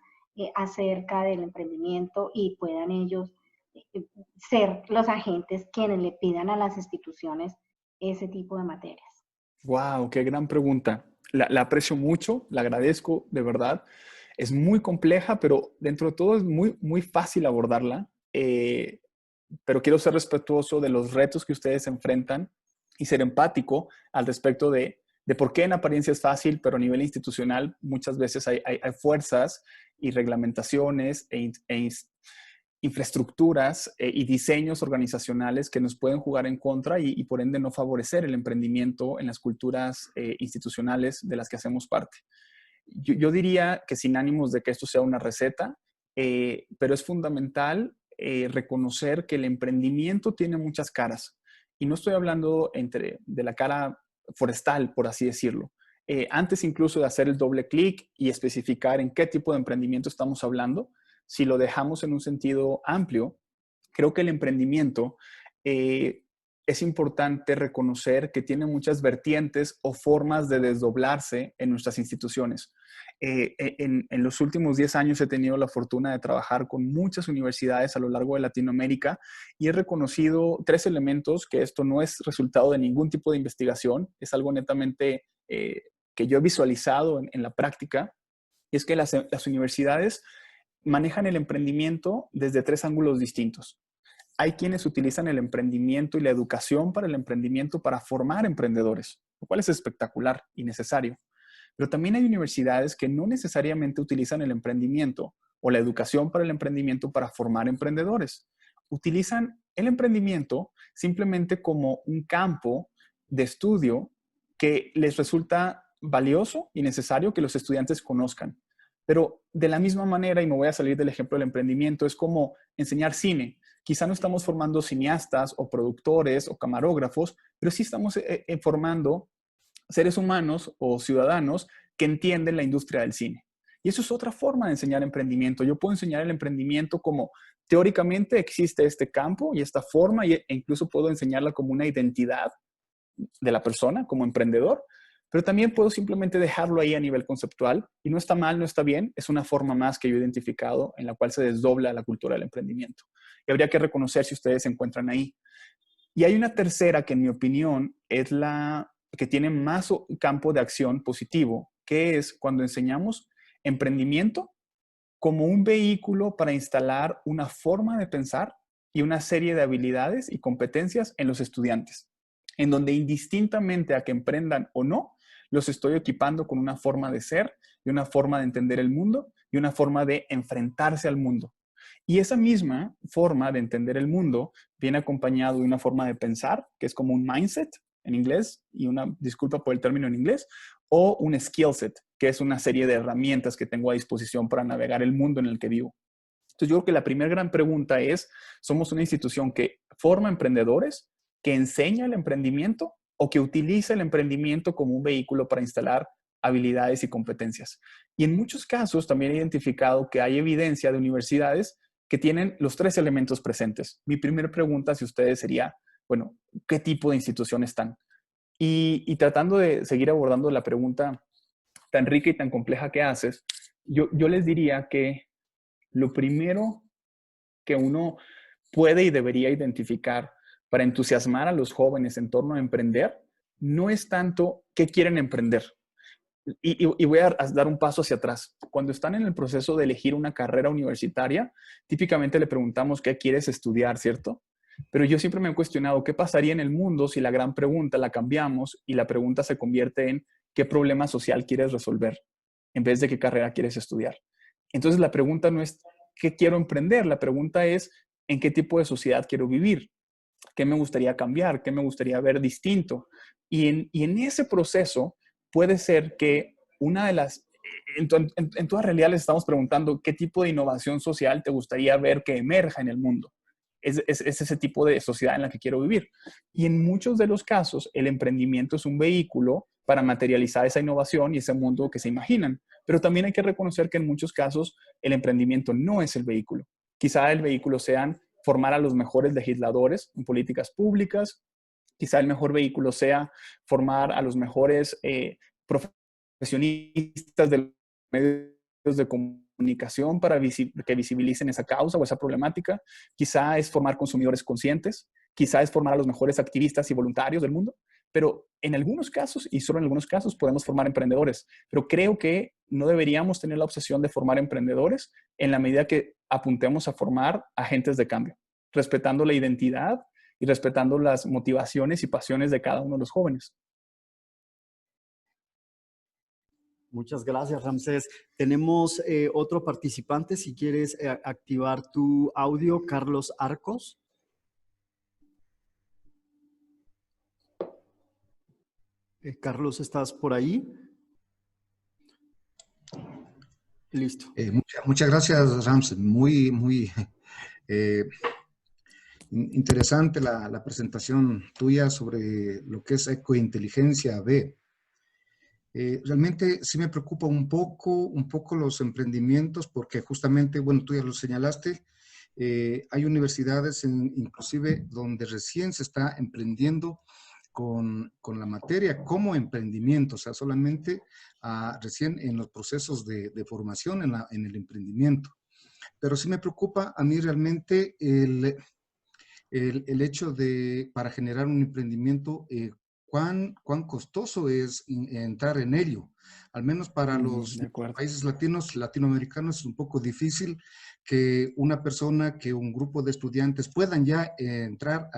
acerca del emprendimiento y puedan ellos ser los agentes quienes le pidan a las instituciones ese tipo de materias. ¡Wow! ¡Qué gran pregunta! La aprecio mucho, la agradezco de verdad. Es muy compleja, pero dentro de todo es muy, muy fácil abordarla. Pero quiero ser respetuoso de los retos que ustedes enfrentan y ser empático al respecto de por qué en apariencia es fácil, pero a nivel institucional muchas veces hay fuerzas y reglamentaciones e infraestructuras y diseños organizacionales que nos pueden jugar en contra y por ende no favorecer el emprendimiento en las culturas institucionales de las que hacemos parte. Yo diría que sin ánimos de que esto sea una receta, pero es fundamental reconocer que el emprendimiento tiene muchas caras. Y no estoy hablando de la cara forestal, por así decirlo. Antes incluso de hacer el doble clic y especificar en qué tipo de emprendimiento estamos hablando, si lo dejamos en un sentido amplio, creo que el emprendimiento es importante reconocer que tiene muchas vertientes o formas de desdoblarse en nuestras instituciones. En los últimos 10 años he tenido la fortuna de trabajar con muchas universidades a lo largo de Latinoamérica y he reconocido 3 elementos, que esto no es resultado de ningún tipo de investigación, es algo netamente que yo he visualizado en la práctica, y es que las universidades manejan el emprendimiento desde 3 ángulos distintos. Hay quienes utilizan el emprendimiento y la educación para el emprendimiento para formar emprendedores, lo cual es espectacular y necesario. Pero también hay universidades que no necesariamente utilizan el emprendimiento o la educación para el emprendimiento para formar emprendedores. Utilizan el emprendimiento simplemente como un campo de estudio que les resulta valioso y necesario que los estudiantes conozcan. Pero de la misma manera, y me voy a salir del ejemplo del emprendimiento, es como enseñar cine. Quizá no estamos formando cineastas o productores o camarógrafos, pero sí estamos formando seres humanos o ciudadanos que entienden la industria del cine. Y eso es otra forma de enseñar emprendimiento. Yo puedo enseñar el emprendimiento como teóricamente existe este campo y esta forma, e incluso puedo enseñarla como una identidad de la persona, como emprendedor, pero también puedo simplemente dejarlo ahí a nivel conceptual y no está mal, no está bien, es una forma más que yo he identificado en la cual se desdobla la cultura del emprendimiento. Y habría que reconocer si ustedes se encuentran ahí. Y hay una tercera que en mi opinión es la que tiene más campo de acción positivo, que es cuando enseñamos emprendimiento como un vehículo para instalar una forma de pensar y una serie de habilidades y competencias en los estudiantes, en donde indistintamente a que emprendan o no, los estoy equipando con una forma de ser y una forma de entender el mundo y una forma de enfrentarse al mundo. Y esa misma forma de entender el mundo viene acompañado de una forma de pensar, que es como un mindset en inglés, y una disculpa por el término en inglés, o un skill set, que es una serie de herramientas que tengo a disposición para navegar el mundo en el que vivo. Entonces yo creo que la primera gran pregunta es, ¿somos una institución que forma emprendedores, que enseña el emprendimiento o que utiliza el emprendimiento como un vehículo para instalar habilidades y competencias? Y en muchos casos también he identificado que hay evidencia de universidades que tienen los 3 elementos presentes. Mi primera pregunta hacia ustedes sería, bueno, ¿qué tipo de institución están? Y tratando de seguir abordando la pregunta tan rica y tan compleja que haces, yo les diría que lo primero que uno puede y debería identificar para entusiasmar a los jóvenes en torno a emprender no es tanto qué quieren emprender. Y voy a dar un paso hacia atrás. Cuando están en el proceso de elegir una carrera universitaria, típicamente le preguntamos qué quieres estudiar, ¿cierto? Pero yo siempre me he cuestionado qué pasaría en el mundo si la gran pregunta la cambiamos y la pregunta se convierte en qué problema social quieres resolver en vez de qué carrera quieres estudiar. Entonces la pregunta no es qué quiero emprender, la pregunta es en qué tipo de sociedad quiero vivir, qué me gustaría cambiar, qué me gustaría ver distinto. Y en ese proceso puede ser que una de las, en toda realidad les estamos preguntando qué tipo de innovación social te gustaría ver que emerja en el mundo. Es ese tipo de sociedad en la que quiero vivir. Y en muchos de los casos, el emprendimiento es un vehículo para materializar esa innovación y ese mundo que se imaginan. Pero también hay que reconocer que en muchos casos el emprendimiento no es el vehículo. Quizá el vehículo sean formar a los mejores legisladores en políticas públicas. Quizá el mejor vehículo sea formar a los mejores profesionistas de los medios de comunicación para que visibilicen esa causa o esa problemática. Quizá es formar consumidores conscientes. Quizá es formar a los mejores activistas y voluntarios del mundo. Pero en algunos casos, y solo en algunos casos, podemos formar emprendedores. Pero creo que no deberíamos tener la obsesión de formar emprendedores en la medida que apuntemos a formar agentes de cambio, respetando la identidad y respetando las motivaciones y pasiones de cada uno de los jóvenes. Muchas gracias, Ramsés. Tenemos otro participante, si quieres activar tu audio, Carlos Arcos. Carlos, ¿estás por ahí? Listo. Muchas gracias, Ramsés. Muy interesante la presentación tuya sobre lo que es ecointeligencia B. Realmente sí me preocupa un poco los emprendimientos porque justamente, bueno, tú ya lo señalaste, hay universidades inclusive donde recién se está emprendiendo con la materia como emprendimiento, o sea, solamente recién en los procesos de formación en el emprendimiento. Pero sí me preocupa a mí realmente el hecho de, para generar un emprendimiento, cuán costoso es entrar en ello. Al menos para los países latinoamericanos es un poco difícil que una persona, que un grupo de estudiantes puedan ya entrar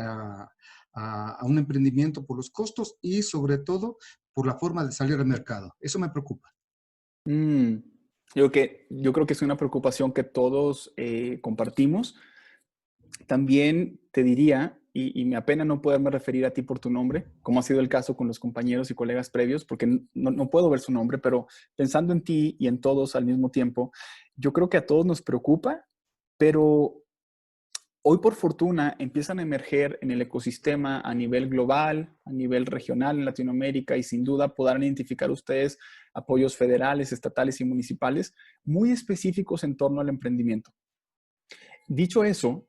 a un emprendimiento por los costos y sobre todo por la forma de salir al mercado. Eso me preocupa. Yo creo que es una preocupación que todos compartimos. También te diría, y me apena no poderme referir a ti por tu nombre, como ha sido el caso con los compañeros y colegas previos, porque no puedo ver su nombre, pero pensando en ti y en todos al mismo tiempo, yo creo que a todos nos preocupa, pero hoy por fortuna empiezan a emerger en el ecosistema a nivel global, a nivel regional en Latinoamérica, y sin duda podrán identificar ustedes apoyos federales, estatales y municipales muy específicos en torno al emprendimiento. Dicho eso,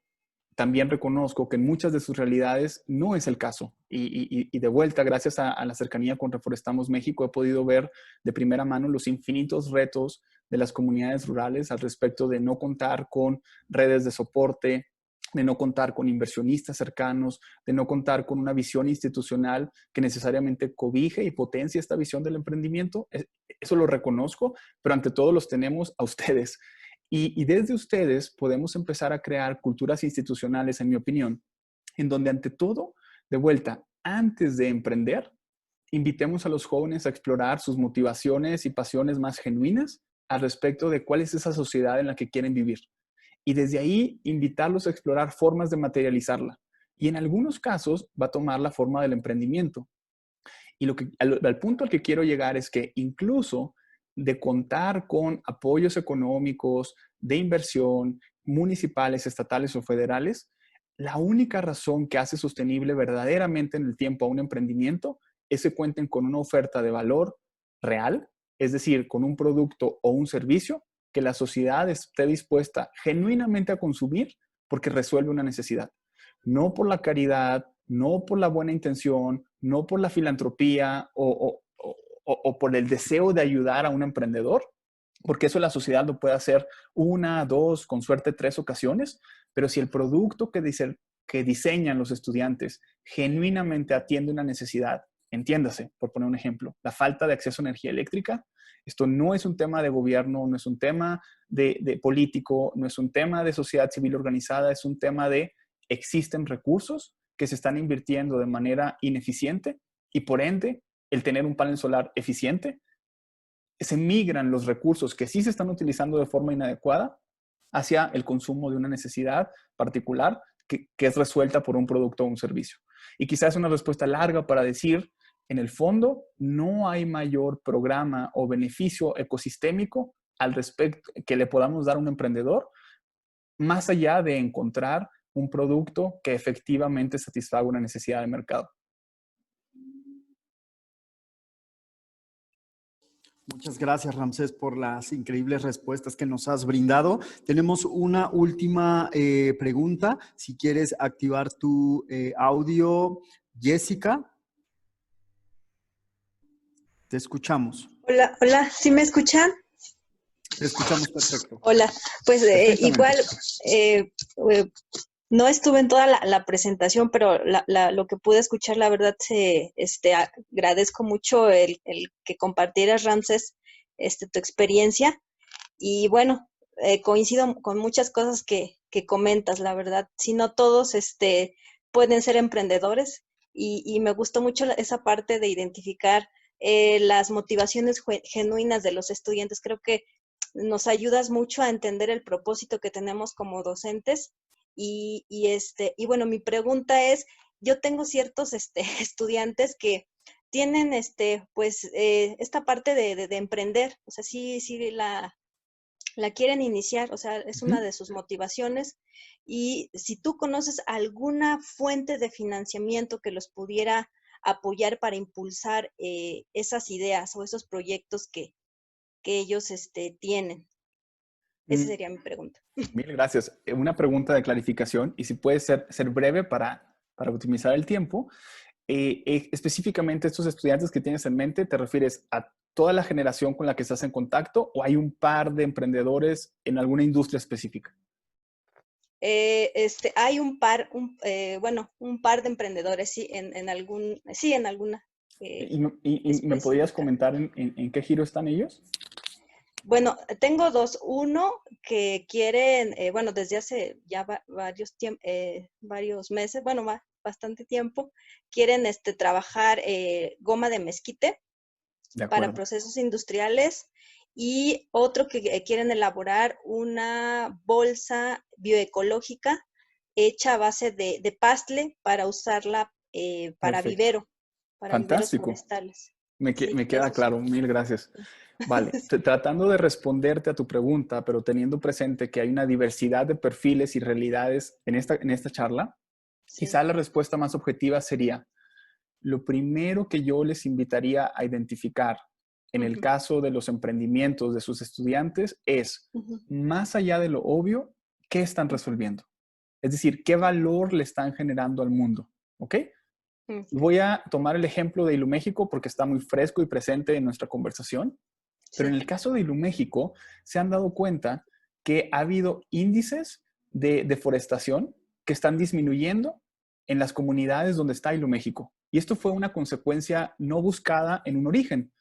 también reconozco que en muchas de sus realidades no es el caso. Y de vuelta, gracias a la cercanía con Reforestamos México, he podido ver de primera mano los infinitos retos de las comunidades rurales al respecto de no contar con redes de soporte, de no contar con inversionistas cercanos, de no contar con una visión institucional que necesariamente cobije y potencie esta visión del emprendimiento. Eso lo reconozco, pero ante todo los tenemos a ustedes. Y desde ustedes podemos empezar a crear culturas institucionales, en mi opinión, en donde ante todo, de vuelta, antes de emprender, invitemos a los jóvenes a explorar sus motivaciones y pasiones más genuinas al respecto de cuál es esa sociedad en la que quieren vivir. Y desde ahí, invitarlos a explorar formas de materializarla. Y en algunos casos va a tomar la forma del emprendimiento. Y al punto al que quiero llegar es que incluso de contar con apoyos económicos, de inversión, municipales, estatales o federales, la única razón que hace sostenible verdaderamente en el tiempo a un emprendimiento es que cuenten con una oferta de valor real, es decir, con un producto o un servicio que la sociedad esté dispuesta genuinamente a consumir porque resuelve una necesidad. No por la caridad, no por la buena intención, no por la filantropía o por el deseo de ayudar a un emprendedor, porque eso la sociedad lo puede hacer 1, 2, con suerte 3 ocasiones, pero si el producto que diseñan los estudiantes genuinamente atiende una necesidad, entiéndase, por poner un ejemplo, la falta de acceso a energía eléctrica, esto no es un tema de gobierno, no es un tema de político, no es un tema de sociedad civil organizada, es un tema de existen recursos que se están invirtiendo de manera ineficiente y por ende el tener un panel solar eficiente, se migran los recursos que sí se están utilizando de forma inadecuada hacia el consumo de una necesidad particular que es resuelta por un producto o un servicio. Y quizás es una respuesta larga para decir, en el fondo, no hay mayor programa o beneficio ecosistémico al respecto que le podamos dar a un emprendedor, más allá de encontrar un producto que efectivamente satisfaga una necesidad de mercado. Muchas gracias, Ramsés, por las increíbles respuestas que nos has brindado. Tenemos una última pregunta. Si quieres activar tu audio, Jessica. Te escuchamos. Hola, ¿sí me escuchan? Te escuchamos perfecto. Hola, pues igual no estuve en toda la presentación, pero lo que pude escuchar, la verdad, agradezco mucho el que compartieras, Ramsés, tu experiencia. Y bueno, coincido con muchas cosas que comentas, la verdad. Si no todos pueden ser emprendedores y me gustó mucho esa parte de identificar las motivaciones genuinas de los estudiantes. Creo que nos ayudas mucho a entender el propósito que tenemos como docentes. Y bueno, mi pregunta es, yo tengo ciertos estudiantes que tienen pues esta parte de emprender, o sea, sí la quieren iniciar, o sea, es una de sus motivaciones. Y si tú conoces alguna fuente de financiamiento que los pudiera apoyar para impulsar esas ideas o esos proyectos que ellos tienen. Esa sería mi pregunta. Mil gracias. Una pregunta de clarificación, y si puedes ser breve para optimizar el tiempo. Específicamente, estos estudiantes que tienes en mente, ¿te refieres a toda la generación con la que estás en contacto o hay un par de emprendedores en alguna industria específica? Hay un par de emprendedores, sí, en alguna. ¿Y me podrías comentar en qué giro están ellos? Bueno, tengo dos. Uno que quieren, desde hace ya varios meses, bastante tiempo, quieren trabajar goma de mezquite para procesos industriales, y otro que quieren elaborar una bolsa bioecológica hecha a base de pastle para usarla para vivero, para viveros forestales. Me queda claro, mil gracias. Vale, tratando de responderte a tu pregunta, pero teniendo presente que hay una diversidad de perfiles y realidades en esta charla, quizá la respuesta más objetiva sería, lo primero que yo les invitaría a identificar en el caso de los emprendimientos de sus estudiantes es, más allá de lo obvio, ¿qué están resolviendo? Es decir, ¿qué valor le están generando al mundo? ¿Ok? Voy a tomar el ejemplo de Iluméxico porque está muy fresco y presente en nuestra conversación. Pero en el caso de Iluméxico, se han dado cuenta que ha habido índices de deforestación que están disminuyendo en las comunidades donde está Iluméxico. Y esto fue una consecuencia no buscada en un origen,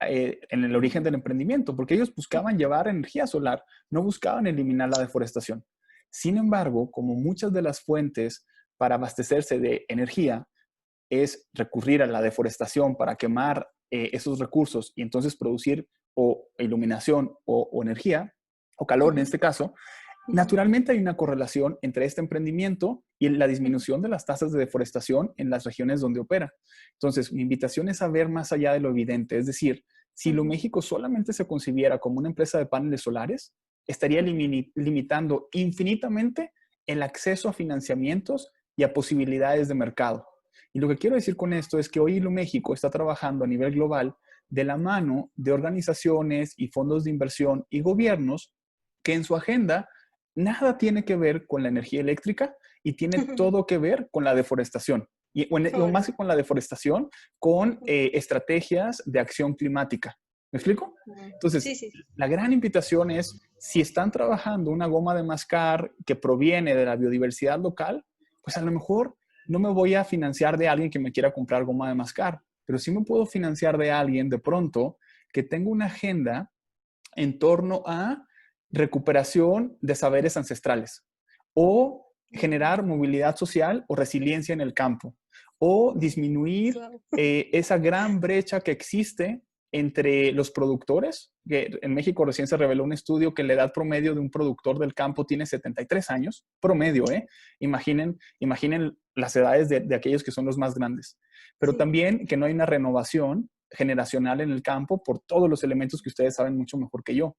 en el origen del emprendimiento, porque ellos buscaban llevar energía solar, no buscaban eliminar la deforestación. Sin embargo, como muchas de las fuentes para abastecerse de energía es recurrir a la deforestación para quemar esos recursos y entonces producir o iluminación o energía, o calor en este caso, naturalmente hay una correlación entre este emprendimiento y la disminución de las tasas de deforestación en las regiones donde opera. Entonces, mi invitación es a ver más allá de lo evidente. Es decir, si Iluméxico solamente se concibiera como una empresa de paneles solares, estaría limitando infinitamente el acceso a financiamientos y a posibilidades de mercado. Y lo que quiero decir con esto es que hoy Iluméxico está trabajando a nivel global de la mano de organizaciones y fondos de inversión y gobiernos que en su agenda nada tiene que ver con la energía eléctrica y tiene todo que ver con la deforestación. O más que con la deforestación, con estrategias de acción climática. ¿Me explico? Entonces, la gran invitación es, si están trabajando una goma de mascar que proviene de la biodiversidad local, pues a lo mejor no me voy a financiar de alguien que me quiera comprar goma de mascar, pero sí me puedo financiar de alguien de pronto que tenga una agenda en torno a recuperación de saberes ancestrales o generar movilidad social o resiliencia en el campo o disminuir esa gran brecha que existe entre los productores, que en México recién se reveló un estudio que la edad promedio de un productor del campo tiene 73 años, promedio, Imaginen las edades de aquellos que son los más grandes. Pero también que no hay una renovación generacional en el campo por todos los elementos que ustedes saben mucho mejor que yo.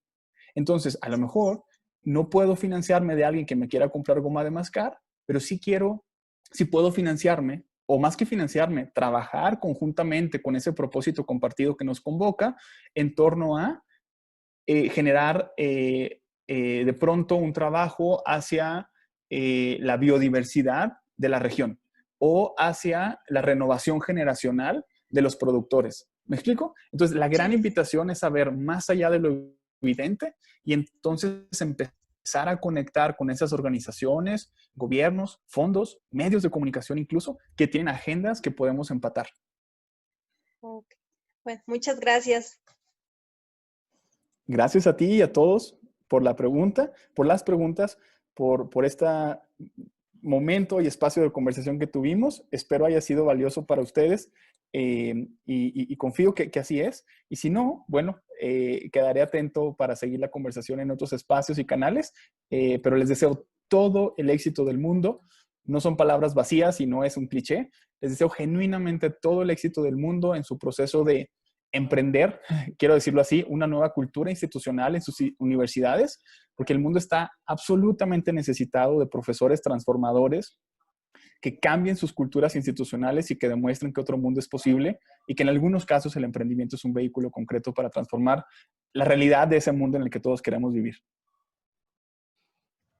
Entonces, a lo mejor no puedo financiarme de alguien que me quiera comprar goma de mascar, pero sí puedo financiarme, o más que financiarme, trabajar conjuntamente con ese propósito compartido que nos convoca en torno a generar de pronto un trabajo hacia la biodiversidad de la región o hacia la renovación generacional de los productores. ¿Me explico? Entonces, la gran invitación es saber más allá de lo evidente y entonces empezar a conectar con esas organizaciones, gobiernos, fondos, medios de comunicación incluso, que tienen agendas que podemos empatar. Okay. Bueno, muchas gracias. Gracias a ti y a todos por la pregunta, por las preguntas, por este momento y espacio de conversación que tuvimos. Espero haya sido valioso para ustedes y confío que así es. Y si no, bueno, quedaré atento para seguir la conversación en otros espacios y canales, pero les deseo todo el éxito del mundo. No son palabras vacías y no es un cliché. Les deseo genuinamente todo el éxito del mundo en su proceso de emprender, quiero decirlo así, una nueva cultura institucional en sus universidades, porque el mundo está absolutamente necesitado de profesores transformadores que cambien sus culturas institucionales y que demuestren que otro mundo es posible y que en algunos casos el emprendimiento es un vehículo concreto para transformar la realidad de ese mundo en el que todos queremos vivir.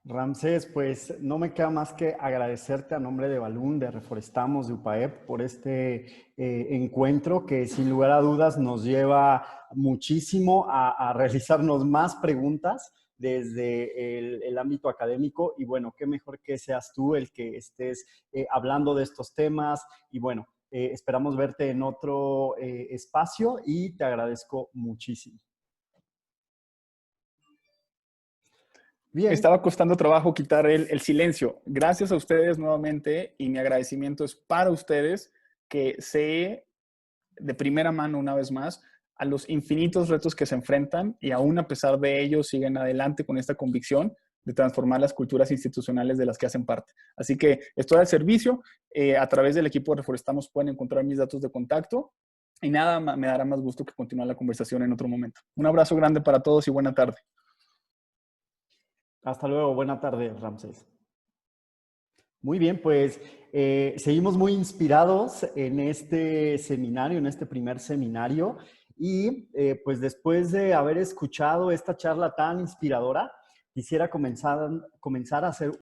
Ramsés, pues no me queda más que agradecerte a nombre de Balún, de Reforestamos, de UPAEP, por este encuentro que sin lugar a dudas nos lleva muchísimo a realizarnos más preguntas desde el ámbito académico y bueno, qué mejor que seas tú el que estés hablando de estos temas y bueno, esperamos verte en otro espacio y te agradezco muchísimo. Bien. Estaba costando trabajo quitar el silencio. Gracias a ustedes nuevamente y mi agradecimiento es para ustedes que sé de primera mano una vez más a los infinitos retos que se enfrentan y aún a pesar de ello siguen adelante con esta convicción de transformar las culturas institucionales de las que hacen parte. Así que estoy al servicio. A través del equipo de Reforestamos pueden encontrar mis datos de contacto y nada, me dará más gusto que continuar la conversación en otro momento. Un abrazo grande para todos y buena tarde. Hasta luego, buena tarde, Ramsés. Muy bien, pues seguimos muy inspirados en este seminario, en este primer seminario. Y pues después de haber escuchado esta charla tan inspiradora, quisiera comenzar a hacer